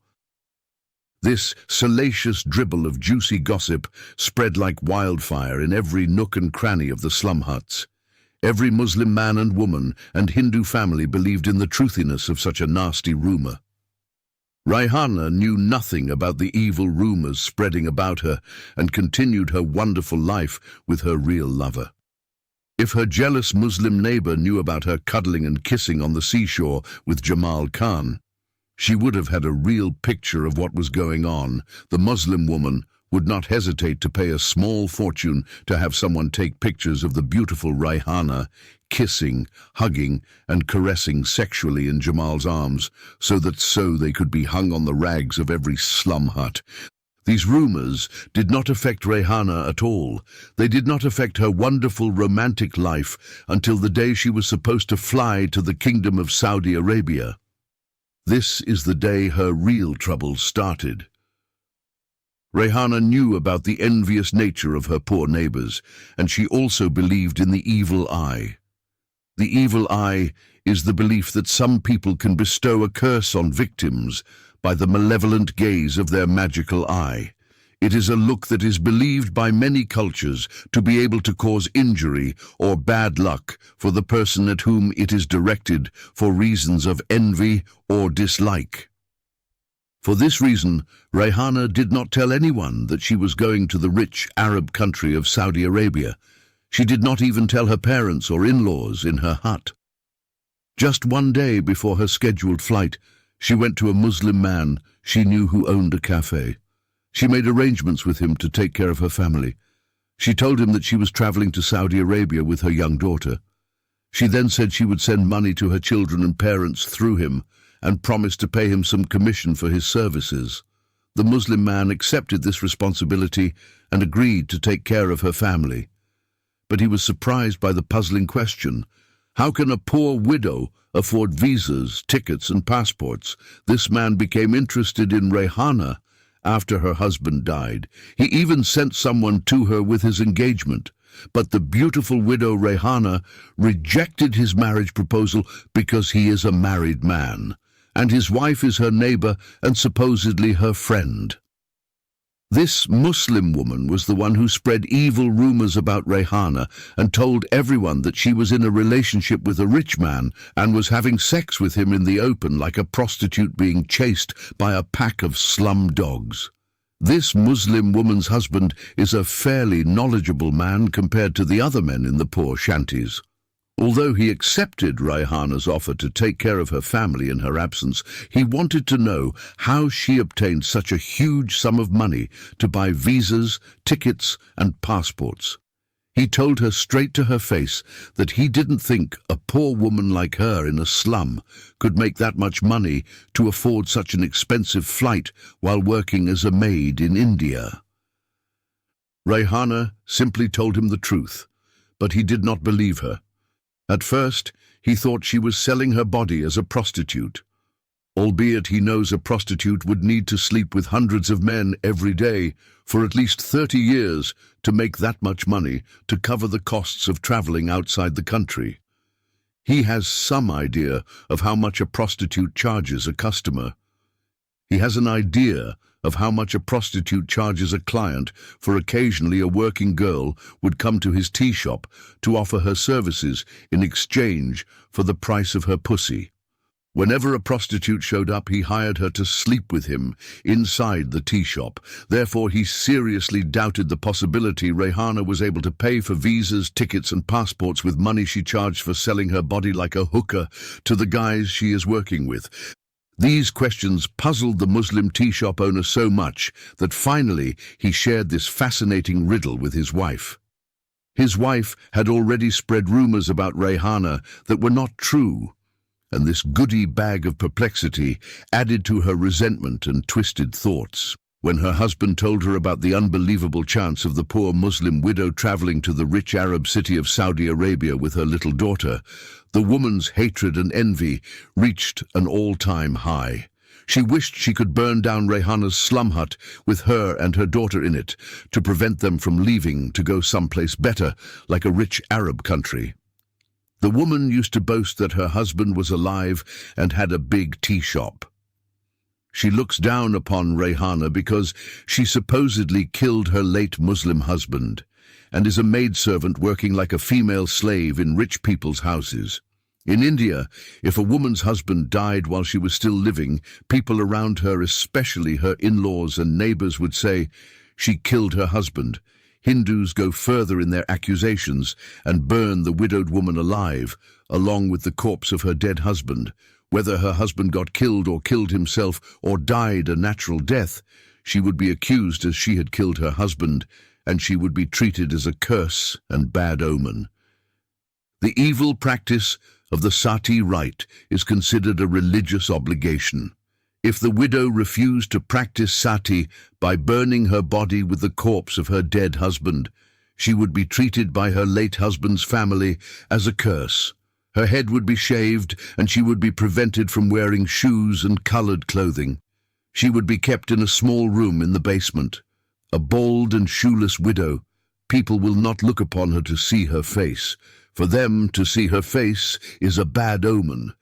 This salacious dribble of juicy gossip spread like wildfire in every nook and cranny of the slum huts. Every Muslim man and woman and Hindu family believed in the truthiness of such a nasty rumor. Rayhana knew nothing about the evil rumors spreading about her and continued her wonderful life with her real lover. If her jealous Muslim neighbor knew about her cuddling and kissing on the seashore with Jamal Khan, she would have had a real picture of what was going on. The Muslim woman would not hesitate to pay a small fortune to have someone take pictures of the beautiful Rayhana kissing, hugging, and caressing sexually in Jamal's arms, so they could be hung on the rags of every slum hut. These rumors did not affect Rayhana at all. They did not affect her wonderful romantic life until the day she was supposed to fly to the Kingdom of Saudi Arabia. This is the day her real troubles started. Rayhana knew about the envious nature of her poor neighbors, and she also believed in the evil eye. The evil eye is the belief that some people can bestow a curse on victims by the malevolent gaze of their magical eye. It is a look that is believed by many cultures to be able to cause injury or bad luck for the person at whom it is directed for reasons of envy or dislike. For this reason, Rayhana did not tell anyone that she was going to the rich Arab country of Saudi Arabia. She did not even tell her parents or in-laws in her hut. Just one day before her scheduled flight, she went to a Muslim man she knew who owned a cafe. She made arrangements with him to take care of her family. She told him that she was traveling to Saudi Arabia with her young daughter. She then said she would send money to her children and parents through him and promised to pay him some commission for his services. The Muslim man accepted this responsibility and agreed to take care of her family. But he was surprised by the puzzling question: how can a poor widow afford visas, tickets, and passports? This man became interested in Rayhana after her husband died. He even sent someone to her with his engagement. But the beautiful widow Rayhana rejected his marriage proposal because he is a married man, and his wife is her neighbor and supposedly her friend. This Muslim woman was the one who spread evil rumors about Rayhana and told everyone that she was in a relationship with a rich man and was having sex with him in the open like a prostitute being chased by a pack of slum dogs. This Muslim woman's husband is a fairly knowledgeable man compared to the other men in the poor shanties. Although he accepted Rayhana's offer to take care of her family in her absence, he wanted to know how she obtained such a huge sum of money to buy visas, tickets, and passports. He told her straight to her face that he didn't think a poor woman like her in a slum could make that much money to afford such an expensive flight while working as a maid in India. Rayhana simply told him the truth, but he did not believe her. At first, he thought she was selling her body as a prostitute. Albeit he knows a prostitute would need to sleep with hundreds of men every day for at least 30 years to make that much money to cover the costs of traveling outside the country. He has some idea of how much a prostitute charges a customer. He has an idea of how much a prostitute charges a client, for occasionally a working girl would come to his tea shop to offer her services in exchange for the price of her pussy. Whenever a prostitute showed up, he hired her to sleep with him inside the tea shop. Therefore, he seriously doubted the possibility Rayhana was able to pay for visas, tickets, and passports with money she charged for selling her body like a hooker to the guys she is working with. These questions puzzled the Muslim tea shop owner so much that finally he shared this fascinating riddle with his wife. His wife had already spread rumors about Rayhana that were not true, and this goodie bag of perplexity added to her resentment and twisted thoughts. When her husband told her about the unbelievable chance of the poor Muslim widow traveling to the rich Arab city of Saudi Arabia with her little daughter, the woman's hatred and envy reached an all-time high. She wished she could burn down Rayhana's slum hut with her and her daughter in it to prevent them from leaving to go someplace better, like a rich Arab country. The woman used to boast that her husband was alive and had a big tea shop. She looks down upon Rayhana because she supposedly killed her late Muslim husband and is a maidservant working like a female slave in rich people's houses. In India, if a woman's husband died while she was still living, people around her, especially her in-laws and neighbors, would say, "She killed her husband." Hindus go further in their accusations and burn the widowed woman alive, along with the corpse of her dead husband. Whether her husband got killed or killed himself or died a natural death, she would be accused as she had killed her husband, and she would be treated as a curse and bad omen. The evil practice of the sati rite is considered a religious obligation. If the widow refused to practice sati by burning her body with the corpse of her dead husband, she would be treated by her late husband's family as a curse. Her head would be shaved, and she would be prevented from wearing shoes and colored clothing. She would be kept in a small room in the basement. A bald and shoeless widow. People will not look upon her to see her face. For them, to see her face is a bad omen.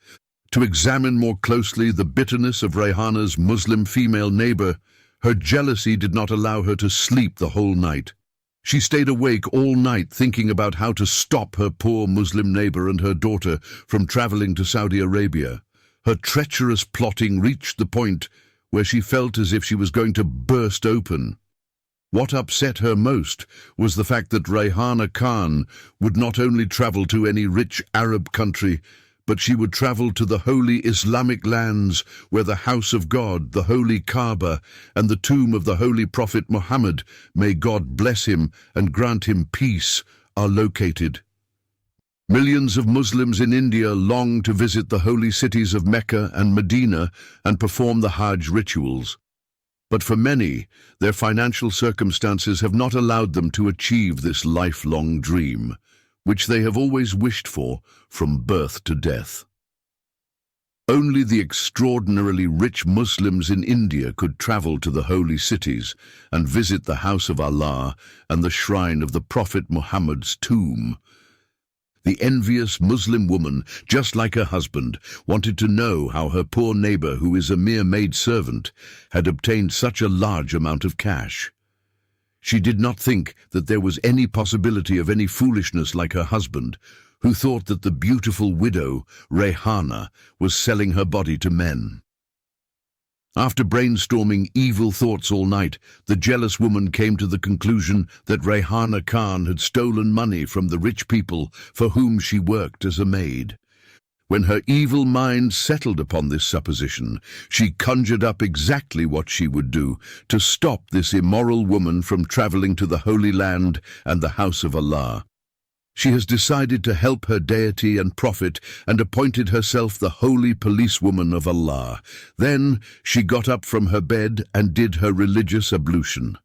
To examine more closely the bitterness of Rayhana's Muslim female neighbor, her jealousy did not allow her to sleep the whole night. She stayed awake all night thinking about how to stop her poor Muslim neighbor and her daughter from traveling to Saudi Arabia. Her treacherous plotting reached the point where she felt as if she was going to burst open. What upset her most was the fact that Rayhana Khan would not only travel to any rich Arab country, but she would travel to the holy Islamic lands where the house of God, the holy Kaaba, and the tomb of the holy Prophet Muhammad, may God bless him and grant him peace, are located. Millions of Muslims in India long to visit the holy cities of Mecca and Medina and perform the Hajj rituals. But for many, their financial circumstances have not allowed them to achieve this lifelong dream, which they have always wished for from birth to death. Only the extraordinarily rich Muslims in India could travel to the holy cities and visit the house of Allah and the shrine of the Prophet Muhammad's tomb. The envious Muslim woman, just like her husband, wanted to know how her poor neighbor, who is a mere maidservant, had obtained such a large amount of cash. She did not think that there was any possibility of any foolishness like her husband, who thought that the beautiful widow, Rayhana, was selling her body to men. After brainstorming evil thoughts all night, the jealous woman came to the conclusion that Rayhana Khan had stolen money from the rich people for whom she worked as a maid. When her evil mind settled upon this supposition, she conjured up exactly what she would do to stop this immoral woman from traveling to the Holy Land and the house of Allah. She has decided to help her deity and prophet and appointed herself the holy policewoman of Allah. Then she got up from her bed and did her religious ablution.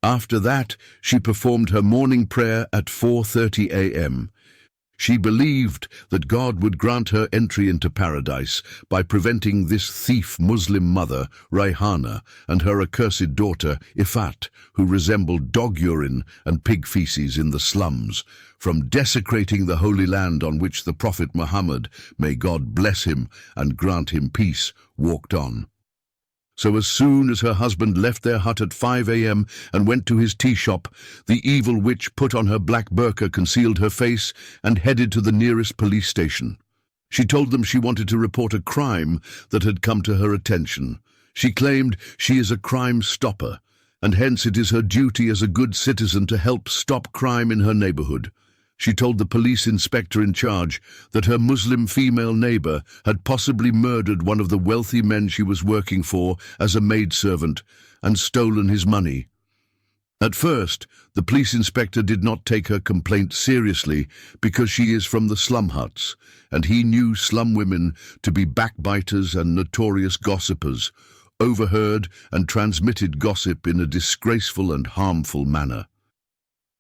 After that, she performed her morning prayer at 4:30 a.m. She believed that God would grant her entry into paradise by preventing this thief Muslim mother, Rayhana, and her accursed daughter, Ifat, who resembled dog urine and pig feces in the slums, from desecrating the holy land on which the Prophet Muhammad, may God bless him and grant him peace, walked on. So as soon as her husband left their hut at 5 a.m. and went to his tea shop, the evil witch put on her black burqa, concealed her face, and headed to the nearest police station. She told them she wanted to report a crime that had come to her attention. She claimed she is a crime stopper, and hence it is her duty as a good citizen to help stop crime in her neighborhood. She told the police inspector in charge that her Muslim female neighbor had possibly murdered one of the wealthy men she was working for as a maidservant and stolen his money. At first, the police inspector did not take her complaint seriously because she is from the slum huts, and he knew slum women to be backbiters and notorious gossipers, overheard and transmitted gossip in a disgraceful and harmful manner.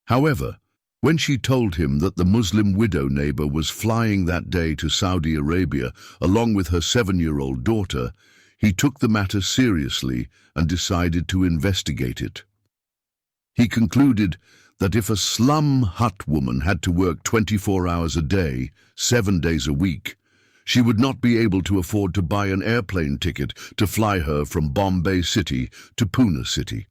However, when she told him that the Muslim widow neighbor was flying that day to Saudi Arabia along with her 7-year-old daughter, he took the matter seriously and decided to investigate it. He concluded that if a slum hut woman had to work 24 hours a day, 7 days a week, she would not be able to afford to buy an airplane ticket to fly her from Bombay City to Pune City.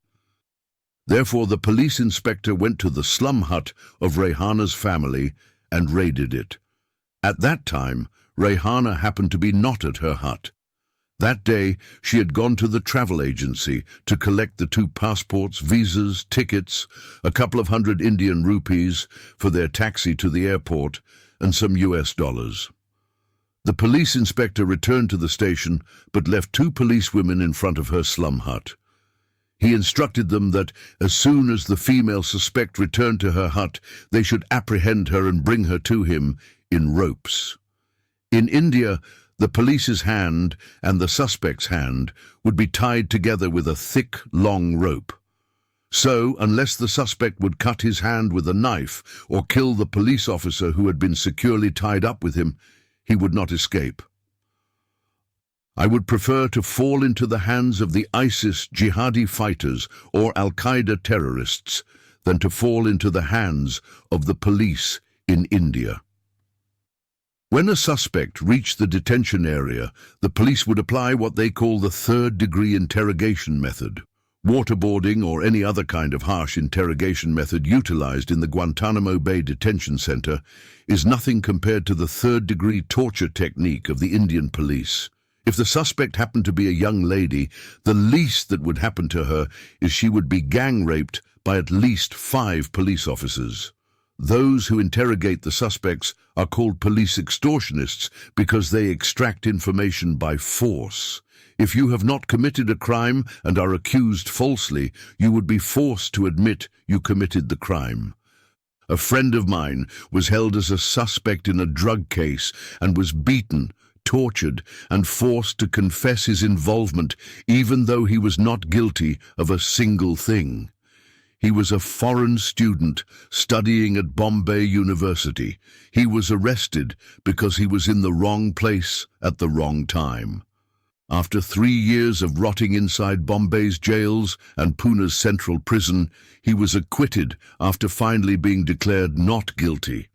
Therefore, the police inspector went to the slum hut of Rayhana's family and raided it. At that time, Rayhana happened to be not at her hut. That day, she had gone to the travel agency to collect the 2 passports, visas, tickets, a couple of hundred Indian rupees for their taxi to the airport, and some US dollars. The police inspector returned to the station but left 2 policewomen in front of her slum hut. He instructed them that as soon as the female suspect returned to her hut, they should apprehend her and bring her to him in ropes. In India, the police's hand and the suspect's hand would be tied together with a thick, long rope. So, unless the suspect would cut his hand with a knife or kill the police officer who had been securely tied up with him, he would not escape. I would prefer to fall into the hands of the ISIS jihadi fighters or Al-Qaeda terrorists than to fall into the hands of the police in India. When a suspect reached the detention area, the police would apply what they call the third-degree interrogation method. Waterboarding or any other kind of harsh interrogation method utilized in the Guantanamo Bay Detention Center is nothing compared to the third-degree torture technique of the Indian police. If the suspect happened to be a young lady, the least that would happen to her is she would be gang-raped by at least 5 police officers. Those who interrogate the suspects are called police extortionists because they extract information by force. If you have not committed a crime and are accused falsely, you would be forced to admit you committed the crime. A friend of mine was held as a suspect in a drug case and was beaten, tortured, and forced to confess his involvement even though he was not guilty of a single thing. He was a foreign student studying at Bombay University. He was arrested because he was in the wrong place at the wrong time. After 3 years of rotting inside Bombay's jails and Pune's central prison, he was acquitted after finally being declared not guilty.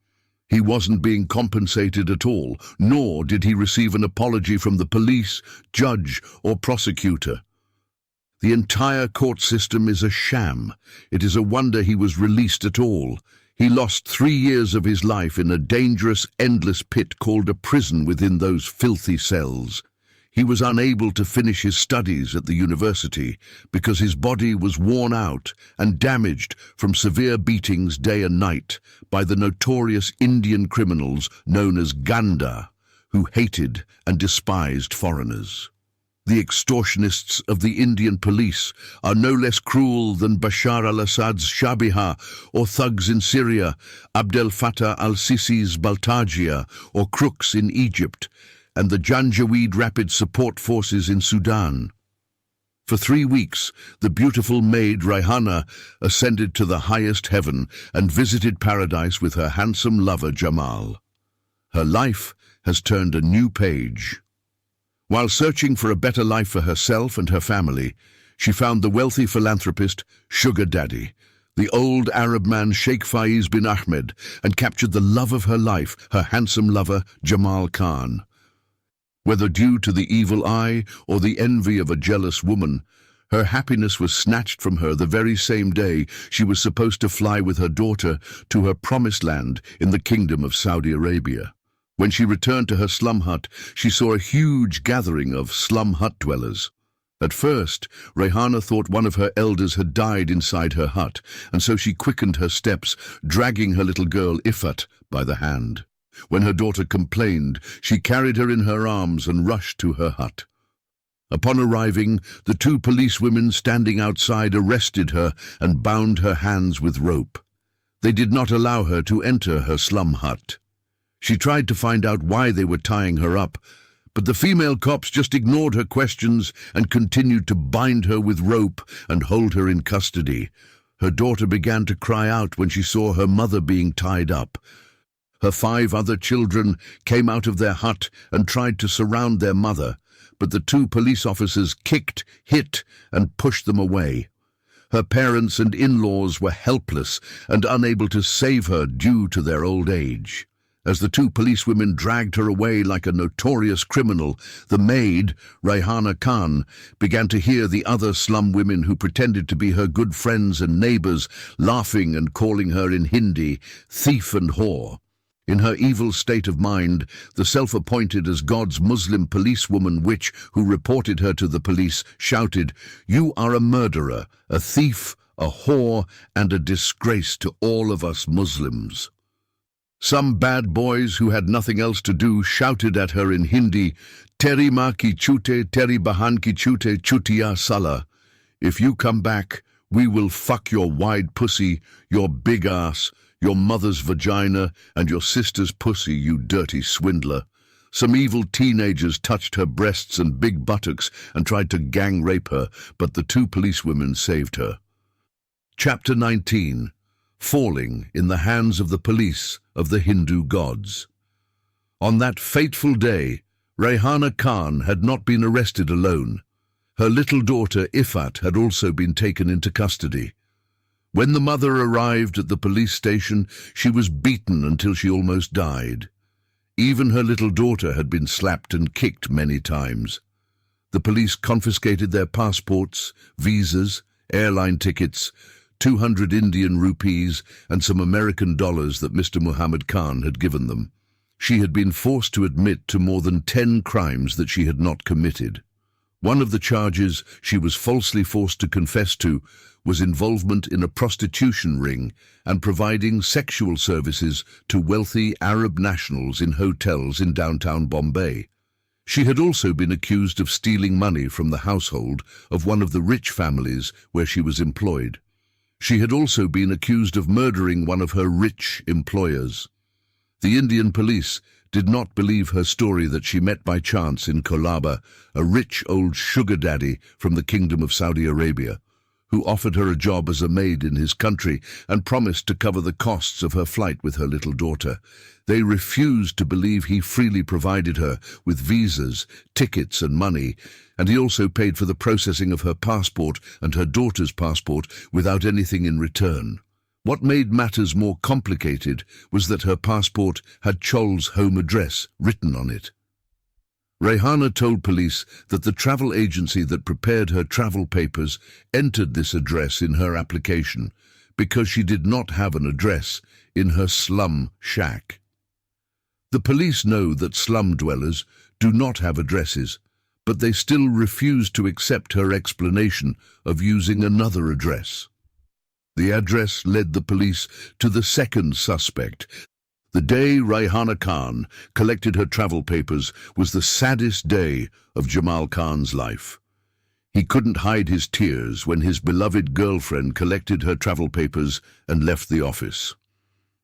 He wasn't being compensated at all, nor did he receive an apology from the police, judge, or prosecutor. The entire court system is a sham. It is a wonder he was released at all. He lost 3 years of his life in a dangerous, endless pit called a prison within those filthy cells. He was unable to finish his studies at the university because his body was worn out and damaged from severe beatings day and night by the notorious Indian criminals known as Ganda, who hated and despised foreigners. The extortionists of the Indian police are no less cruel than Bashar al-Assad's Shabiha, or thugs in Syria, Abdel Fattah al-Sisi's Baltajia, or crooks in Egypt, and the Janjaweed Rapid Support Forces in Sudan. For 3 weeks, the beautiful maid Rayhana ascended to the highest heaven and visited paradise with her handsome lover Jamal. Her life has turned a new page. While searching for a better life for herself and her family, she found the wealthy philanthropist Sugar Daddy, the old Arab man Sheikh Faiz bin Ahmed, and captured the love of her life, her handsome lover Jamal Khan. Whether due to the evil eye or the envy of a jealous woman, her happiness was snatched from her the very same day she was supposed to fly with her daughter to her promised land in the Kingdom of Saudi Arabia. When she returned to her slum hut, she saw a huge gathering of slum hut dwellers. At first, Rayhana thought one of her elders had died inside her hut, and so she quickened her steps, dragging her little girl Ifat by the hand. When her daughter complained, she carried her in her arms and rushed to her hut. Upon arriving, the 2 policewomen standing outside arrested her and bound her hands with rope. They did not allow her to enter her slum hut. She tried to find out why they were tying her up, but the female cops just ignored her questions and continued to bind her with rope and hold her in custody. Her daughter began to cry out when she saw her mother being tied up. Her 5 other children came out of their hut and tried to surround their mother, but the 2 police officers kicked, hit, and pushed them away. Her parents and in-laws were helpless and unable to save her due to their old age. As the 2 policewomen dragged her away like a notorious criminal, the maid, Rayhana Khan, began to hear the other slum women who pretended to be her good friends and neighbors laughing and calling her in Hindi, thief and whore. In her evil state of mind, the self-appointed as God's Muslim policewoman witch who reported her to the police shouted, "You are a murderer, a thief, a whore, and a disgrace to all of us Muslims." Some bad boys who had nothing else to do shouted at her in Hindi, "Teri maa ki chute, teri bahan ki chute, chutiya sala." If you come back, we will fuck your wide pussy, your big ass, your mother's vagina, and your sister's pussy, you dirty swindler. Some evil teenagers touched her breasts and big buttocks and tried to gang rape her, but the two policewomen saved her. Chapter 19. Falling in the hands of the police of the Hindu gods. On that fateful day, Rehana Khan had not been arrested alone. Her little daughter Ifat had also been taken into custody. When the mother arrived at the police station, she was beaten until she almost died. Even her little daughter had been slapped and kicked many times. The police confiscated their passports, visas, airline tickets, 200 Indian rupees, and some American dollars that Mr. Muhammad Khan had given them. She had been forced to admit to more than 10 crimes that she had not committed. One of the charges she was falsely forced to confess to was involvement in a prostitution ring and providing sexual services to wealthy Arab nationals in hotels in downtown Bombay. She had also been accused of stealing money from the household of one of the rich families where she was employed. She had also been accused of murdering one of her rich employers. The Indian police did not believe her story that she met by chance in Colaba a rich old sugar daddy from the Kingdom of Saudi Arabia, who offered her a job as a maid in his country and promised to cover the costs of her flight with her little daughter. They refused to believe he freely provided her with visas, tickets and money, and he also paid for the processing of her passport and her daughter's passport without anything in return. What made matters more complicated was that her passport had Chol's home address written on it. Rehana told police that the travel agency that prepared her travel papers entered this address in her application because she did not have an address in her slum shack. The police know that slum dwellers do not have addresses, but they still refused to accept her explanation of using another address. The address led the police to the second suspect. The day Rehana Khan collected her travel papers was the saddest day of Jamal Khan's life. He couldn't hide his tears when his beloved girlfriend collected her travel papers and left the office.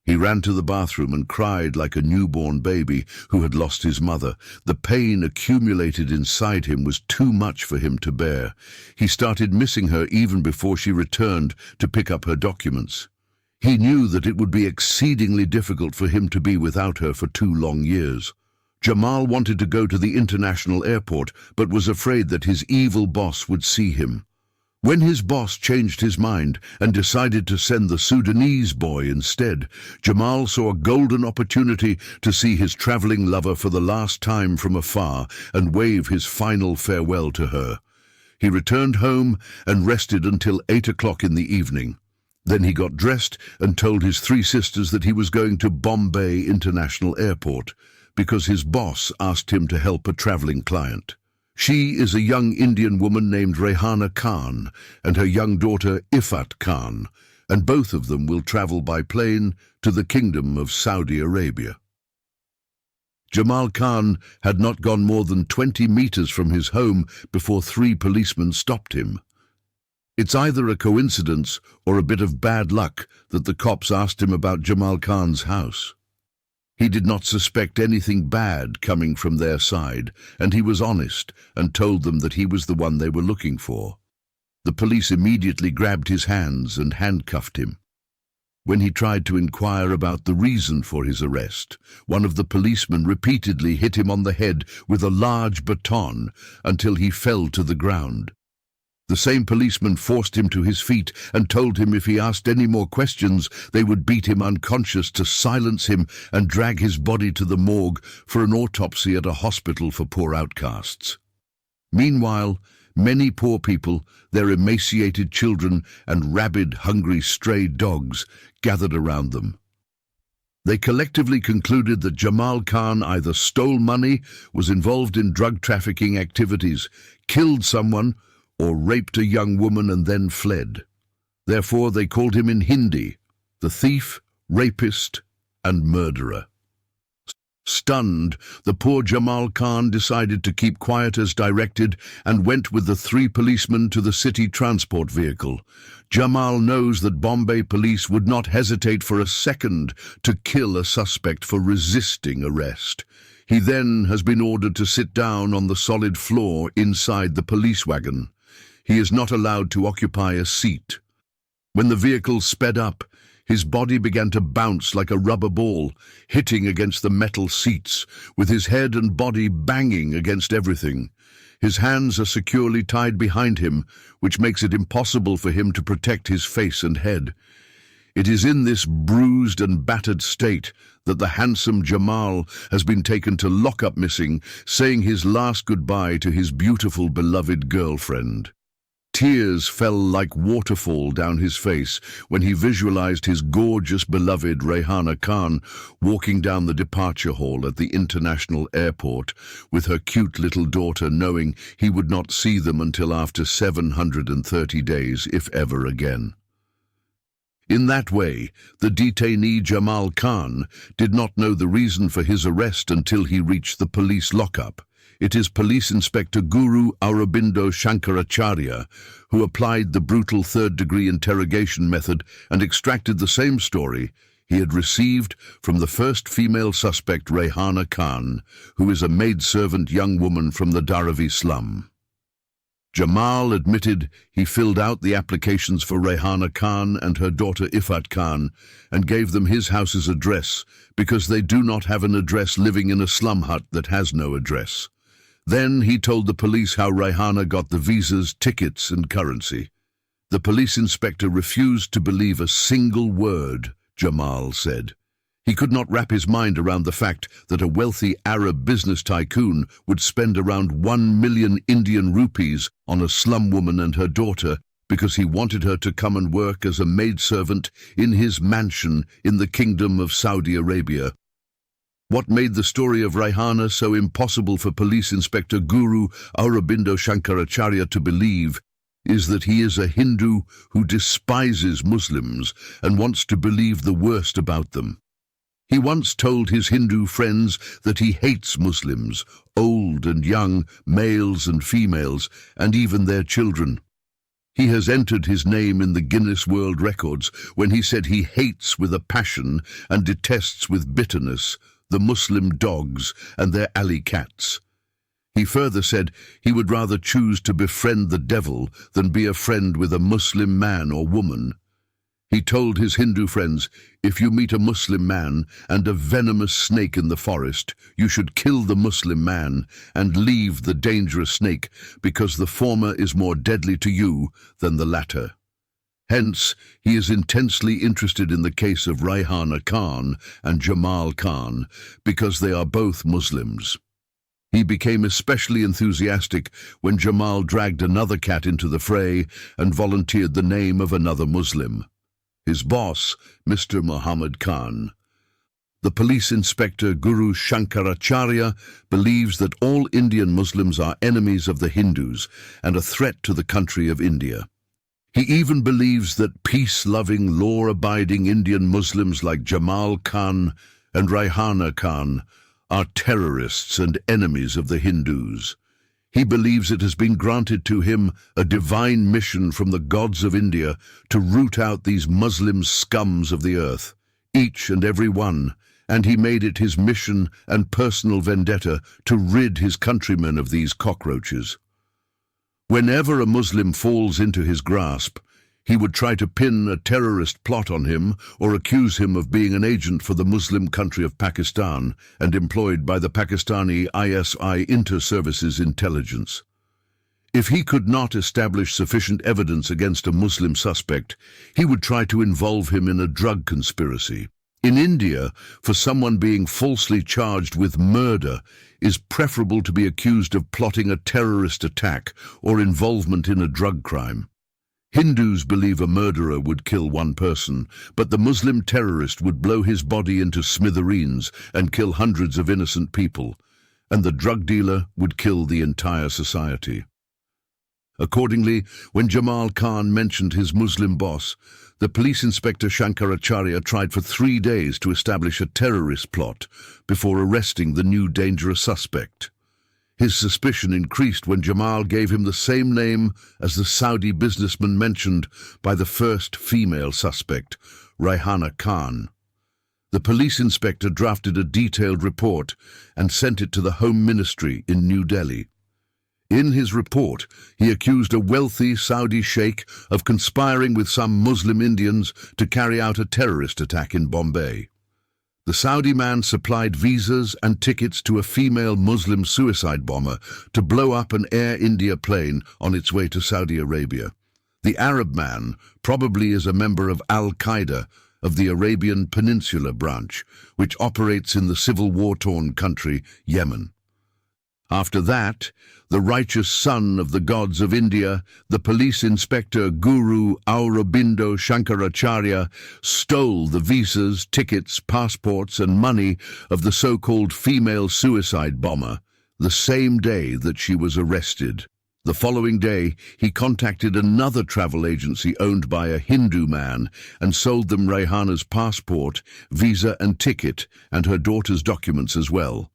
He ran to the bathroom and cried like a newborn baby who had lost his mother. The pain accumulated inside him was too much for him to bear. He started missing her even before she returned to pick up her documents. He knew that it would be exceedingly difficult for him to be without her for 2 long years. Jamal wanted to go to the international airport, but was afraid that his evil boss would see him. When his boss changed his mind and decided to send the Sudanese boy instead, Jamal saw a golden opportunity to see his traveling lover for the last time from afar and wave his final farewell to her. He returned home and rested until 8 o'clock in the evening. Then he got dressed and told his 3 sisters that he was going to Bombay International Airport because his boss asked him to help a traveling client. She is a young Indian woman named Rehana Khan and her young daughter Ifat Khan, and both of them will travel by plane to the Kingdom of Saudi Arabia. Jamal Khan had not gone more than 20 meters from his home before 3 policemen stopped him. It's either a coincidence or a bit of bad luck that the cops asked him about Jamal Khan's house. He did not suspect anything bad coming from their side, and he was honest and told them that he was the one they were looking for. The police immediately grabbed his hands and handcuffed him. When he tried to inquire about the reason for his arrest, one of the policemen repeatedly hit him on the head with a large baton until he fell to the ground. The same policeman forced him to his feet and told him if he asked any more questions, they would beat him unconscious to silence him and drag his body to the morgue for an autopsy at a hospital for poor outcasts. Meanwhile, many poor people, their emaciated children and rabid, hungry stray dogs gathered around them. They collectively concluded that Jamal Khan either stole money, was involved in drug trafficking activities, killed someone, or raped a young woman and then fled. Therefore, they called him in Hindi the thief, rapist, and murderer. Stunned, the poor Jamal Khan decided to keep quiet as directed and went with the 3 policemen to the city transport vehicle. Jamal knows that Bombay police would not hesitate for a second to kill a suspect for resisting arrest. He then has been ordered to sit down on the solid floor inside the police wagon. He is not allowed to occupy a seat. When the vehicle sped up, his body began to bounce like a rubber ball, hitting against the metal seats, with his head and body banging against everything. His hands are securely tied behind him, which makes it impossible for him to protect his face and head. It is in this bruised and battered state that the handsome Jamal has been taken to lockup missing, saying his last goodbye to his beautiful beloved girlfriend. Tears fell like waterfall down his face when he visualized his gorgeous beloved Rehana Khan walking down the departure hall at the international airport with her cute little daughter, knowing he would not see them until after 730 days, if ever again. In that way, the detainee Jamal Khan did not know the reason for his arrest until he reached the police lockup. It is Police Inspector Guru Aurobindo Shankaracharya who applied the brutal third-degree interrogation method and extracted the same story he had received from the first female suspect, Rehana Khan, who is a maidservant young woman from the Dharavi slum. Jamal admitted he filled out the applications for Rehana Khan and her daughter Ifat Khan and gave them his house's address because they do not have an address, living in a slum hut that has no address. Then he told the police how Rehana got the visas, tickets, and currency. The police inspector refused to believe a single word Jamal said. He could not wrap his mind around the fact that a wealthy Arab business tycoon would spend around 1 million Indian rupees on a slum woman and her daughter because he wanted her to come and work as a maidservant in his mansion in the Kingdom of Saudi Arabia. What made the story of Rehana so impossible for Police Inspector Guru Aurobindo Shankaracharya to believe is that he is a Hindu who despises Muslims and wants to believe the worst about them. He once told his Hindu friends that he hates Muslims, old and young, males and females, and even their children. He has entered his name in the Guinness World Records when he said he hates with a passion and detests with bitterness the Muslim dogs and their alley cats. He further said he would rather choose to befriend the devil than be a friend with a Muslim man or woman. He told his Hindu friends, if you meet a Muslim man and a venomous snake in the forest, you should kill the Muslim man and leave the dangerous snake, because the former is more deadly to you than the latter. Hence, he is intensely interested in the case of Rehana Khan and Jamal Khan, because they are both Muslims. He became especially enthusiastic when Jamal dragged another cat into the fray and volunteered the name of another Muslim. His boss, Mr. Muhammad Khan. The police inspector Guru Shankaracharya believes that all Indian Muslims are enemies of the Hindus and a threat to the country of India. He even believes that peace-loving, law-abiding Indian Muslims like Jamal Khan and Rehana Khan are terrorists and enemies of the Hindus. He believes it has been granted to him a divine mission from the gods of India to root out these Muslim scums of the earth, each and every one, and he made it his mission and personal vendetta to rid his countrymen of these cockroaches. Whenever a Muslim falls into his grasp, he would try to pin a terrorist plot on him or accuse him of being an agent for the Muslim country of Pakistan and employed by the Pakistani ISI Inter-Services Intelligence. If he could not establish sufficient evidence against a Muslim suspect, he would try to involve him in a drug conspiracy. In India, for someone being falsely charged with murder is preferable to be accused of plotting a terrorist attack or involvement in a drug crime. Hindus believe a murderer would kill one person, but the Muslim terrorist would blow his body into smithereens and kill hundreds of innocent people, and the drug dealer would kill the entire society. Accordingly, when Jamal Khan mentioned his Muslim boss, the police inspector Shankaracharya tried for 3 days to establish a terrorist plot before arresting the new dangerous suspect. His suspicion increased when Jamal gave him the same name as the Saudi businessman mentioned by the first female suspect, Raihana Khan. The police inspector drafted a detailed report and sent it to the Home Ministry in New Delhi. In his report, he accused a wealthy Saudi sheikh of conspiring with some Muslim Indians to carry out a terrorist attack in Bombay. The Saudi man supplied visas and tickets to a female Muslim suicide bomber to blow up an Air India plane on its way to Saudi Arabia. The Arab man probably is a member of Al-Qaeda of the Arabian Peninsula branch, which operates in the civil war-torn country Yemen. After that, the righteous son of the gods of India, the police inspector Guru Aurobindo Shankaracharya, stole the visas, tickets, passports and money of the so-called female suicide bomber the same day that she was arrested. The following day, he contacted another travel agency owned by a Hindu man and sold them Raihana's passport, visa and ticket, and her daughter's documents as well.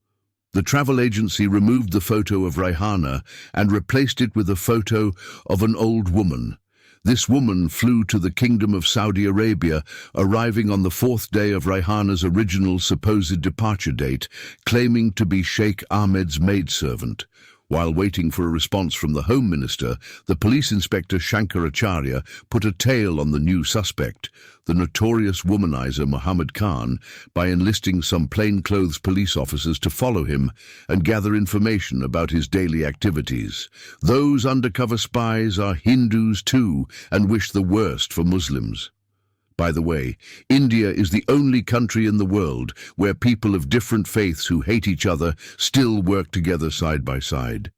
The travel agency removed the photo of Raihana and replaced it with a photo of an old woman. This woman flew to the Kingdom of Saudi Arabia, arriving on the 4th day of Raihana's original supposed departure date, claiming to be Sheikh Ahmed's maidservant. While waiting for a response from the Home Minister, the police inspector Shankaracharya put a tail on the new suspect, the notorious womanizer Muhammad Khan, by enlisting some plainclothes police officers to follow him and gather information about his daily activities. Those undercover spies are Hindus too and wish the worst for Muslims. By the way, India is the only country in the world where people of different faiths who hate each other still work together side by side.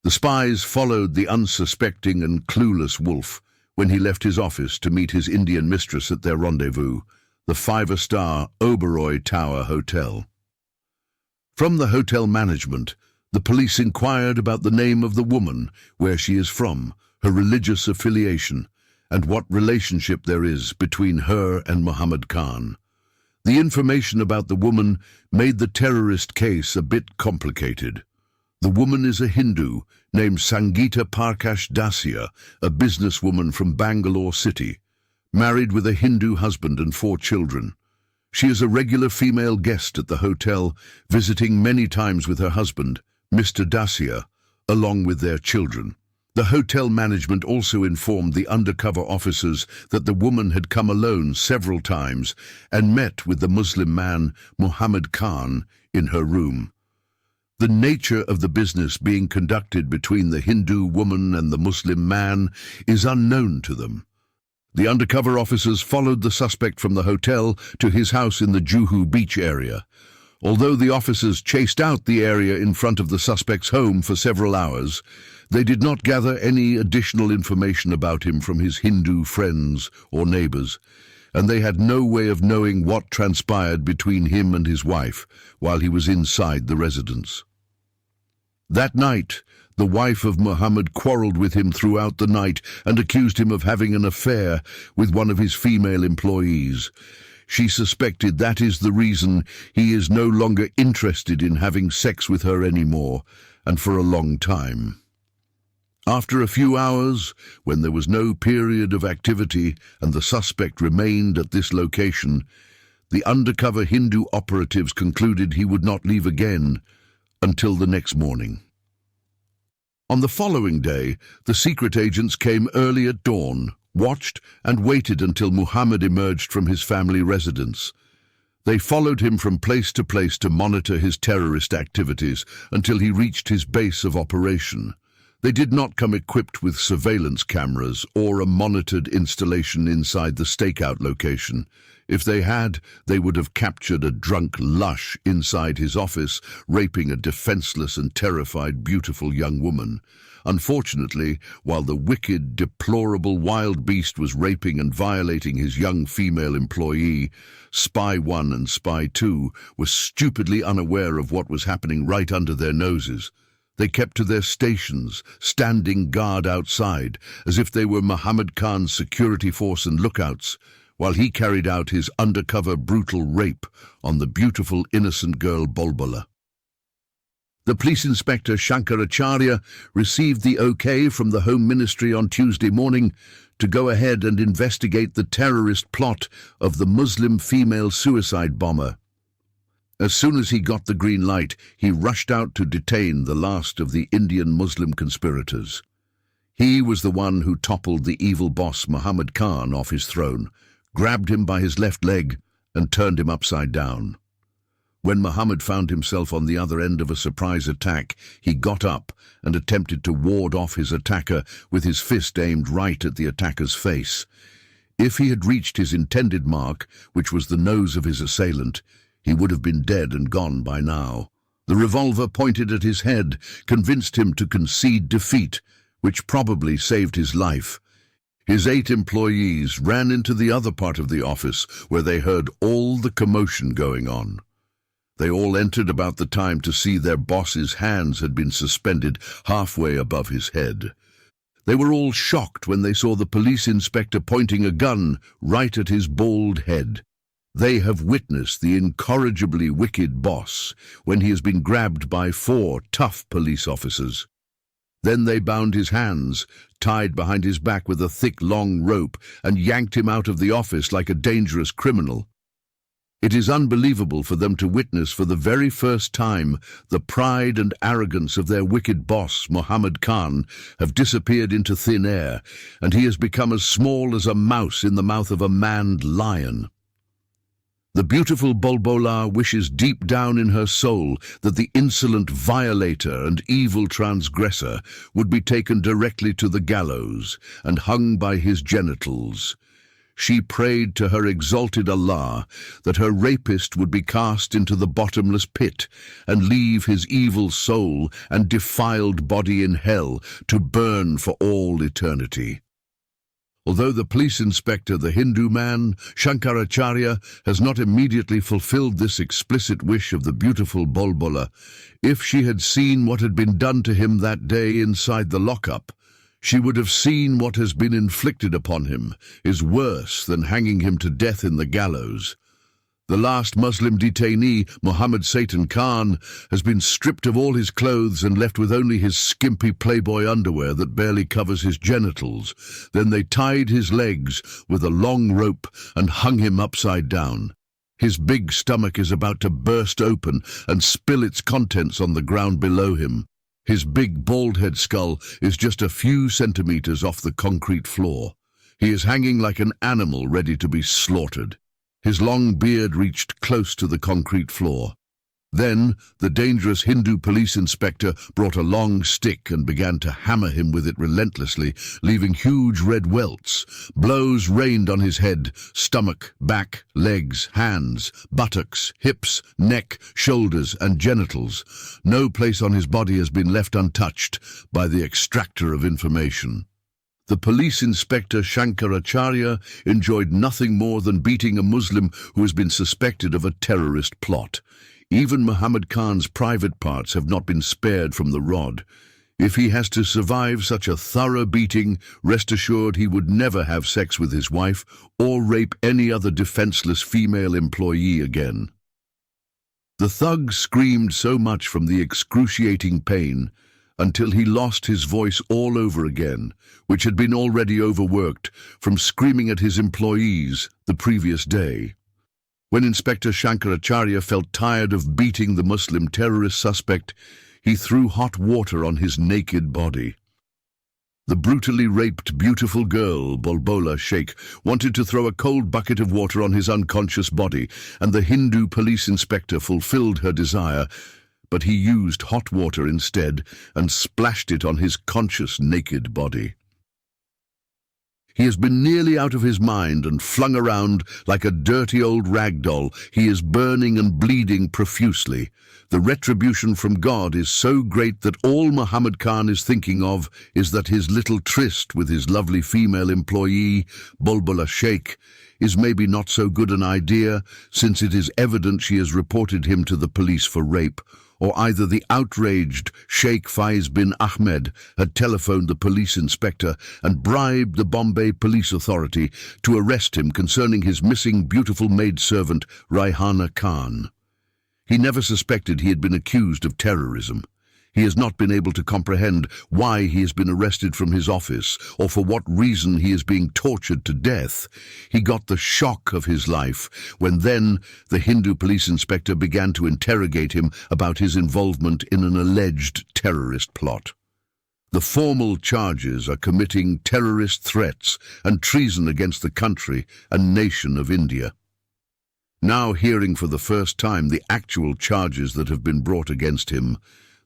The spies followed the unsuspecting and clueless Wolf when he left his office to meet his Indian mistress at their rendezvous, the 5-star Oberoi Tower Hotel. From the hotel management, the police inquired about the name of the woman, where she is from, her religious affiliation, and what relationship there is between her and Muhammad Khan. The information about the woman made the terrorist case a bit complicated. The woman is a Hindu named Sangeeta Parkash Dasia, a businesswoman from Bangalore City, married with a Hindu husband and 4 children. She is a regular female guest at the hotel, visiting many times with her husband, Mr. Dasia, along with their children. The hotel management also informed the undercover officers that the woman had come alone several times and met with the Muslim man Muhammad Khan in her room. The nature of the business being conducted between the Hindu woman and the Muslim man is unknown to them. The undercover officers followed the suspect from the hotel to his house in the Juhu Beach area. Although the officers chased out the area in front of the suspect's home for several hours, they did not gather any additional information about him from his Hindu friends or neighbors, and they had no way of knowing what transpired between him and his wife while he was inside the residence. That night, the wife of Muhammad quarreled with him throughout the night and accused him of having an affair with one of his female employees. She suspected that is the reason he is no longer interested in having sex with her anymore, and for a long time. After a few hours, when there was no period of activity and the suspect remained at this location, the undercover Hindu operatives concluded he would not leave again until the next morning. On the following day, the secret agents came early at dawn, watched and waited until Muhammad emerged from his family residence. They followed him from place to place to monitor his terrorist activities until he reached his base of operation. They did not come equipped with surveillance cameras or a monitored installation inside the stakeout location. If they had, they would have captured a drunk lush inside his office, raping a defenseless and terrified beautiful young woman. Unfortunately, while the wicked, deplorable wild beast was raping and violating his young female employee, Spy 1 and Spy 2 were stupidly unaware of what was happening right under their noses. They kept to their stations, standing guard outside, as if they were Muhammad Khan's security force and lookouts, while he carried out his undercover brutal rape on the beautiful innocent girl Bulbula. The police inspector Shankaracharya received the okay from the Home Ministry on Tuesday morning to go ahead and investigate the terrorist plot of the Muslim female suicide bomber. As soon as he got the green light, he rushed out to detain the last of the Indian Muslim conspirators. He was the one who toppled the evil boss Muhammad Khan off his throne, grabbed him by his left leg, and turned him upside down. When Muhammad found himself on the other end of a surprise attack, he got up and attempted to ward off his attacker with his fist aimed right at the attacker's face. If he had reached his intended mark, which was the nose of his assailant, he would have been dead and gone by now. The revolver pointed at his head convinced him to concede defeat, which probably saved his life. His 8 employees ran into the other part of the office where they heard all the commotion going on. They all entered about the time to see their boss's hands had been suspended halfway above his head. They were all shocked when they saw the police inspector pointing a gun right at his bald head. They have witnessed the incorrigibly wicked boss when he has been grabbed by 4 tough police officers. Then they bound his hands, tied behind his back with a thick, long rope, and yanked him out of the office like a dangerous criminal. It is unbelievable for them to witness for the very first time the pride and arrogance of their wicked boss, Muhammad Khan, have disappeared into thin air, and he has become as small as a mouse in the mouth of a manned lion. The beautiful Bulbula wishes deep down in her soul that the insolent violator and evil transgressor would be taken directly to the gallows and hung by his genitals. She prayed to her exalted Allah that her rapist would be cast into the bottomless pit and leave his evil soul and defiled body in hell to burn for all eternity. Although the police inspector, the Hindu man, Shankaracharya, has not immediately fulfilled this explicit wish of the beautiful Bulbula, if she had seen what had been done to him that day inside the lockup, she would have seen what has been inflicted upon him is worse than hanging him to death in the gallows. The last Muslim detainee, Muhammad Satan Khan, has been stripped of all his clothes and left with only his skimpy Playboy underwear that barely covers his genitals. Then they tied his legs with a long rope and hung him upside down. His big stomach is about to burst open and spill its contents on the ground below him. His big bald head skull is just a few centimeters off the concrete floor. He is hanging like an animal ready to be slaughtered. His long beard reached close to the concrete floor. Then the dangerous Hindu police inspector brought a long stick and began to hammer him with it relentlessly, leaving huge red welts. Blows rained on his head, stomach, back, legs, hands, buttocks, hips, neck, shoulders, and genitals. No place on his body has been left untouched by the extractor of information. The police inspector Shankaracharya enjoyed nothing more than beating a Muslim who has been suspected of a terrorist plot. Even Muhammad Khan's private parts have not been spared from the rod. If he has to survive such a thorough beating, rest assured he would never have sex with his wife or rape any other defenseless female employee again. The thug screamed so much from the excruciating pain until he lost his voice all over again, which had been already overworked from screaming at his employees the previous day. When Inspector Shankaracharya felt tired of beating the Muslim terrorist suspect, he threw hot water on his naked body. The brutally raped beautiful girl, Bulbula Sheikh, wanted to throw a cold bucket of water on his unconscious body, and the Hindu police inspector fulfilled her desire, but he used hot water instead and splashed it on his conscious naked body. He has been nearly out of his mind and flung around like a dirty old rag doll. He is burning and bleeding profusely. The retribution from God is so great that all Muhammad Khan is thinking of is that his little tryst with his lovely female employee, Bulbula Sheikh, is maybe not so good an idea, since it is evident she has reported him to the police for rape, or either the outraged Sheikh Faiz bin Ahmed had telephoned the police inspector and bribed the Bombay Police Authority to arrest him concerning his missing beautiful maidservant Raihana Khan. He never suspected he had been accused of terrorism. He has not been able to comprehend why he has been arrested from his office or for what reason he is being tortured to death. He got the shock of his life when then the Hindu police inspector began to interrogate him about his involvement in an alleged terrorist plot. The formal charges are committing terrorist threats and treason against the country and nation of India. Now hearing for the first time the actual charges that have been brought against him,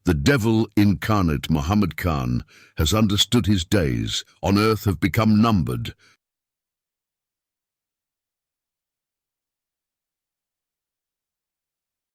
the devil incarnate Muhammad Khan has understood his days on earth have become numbered,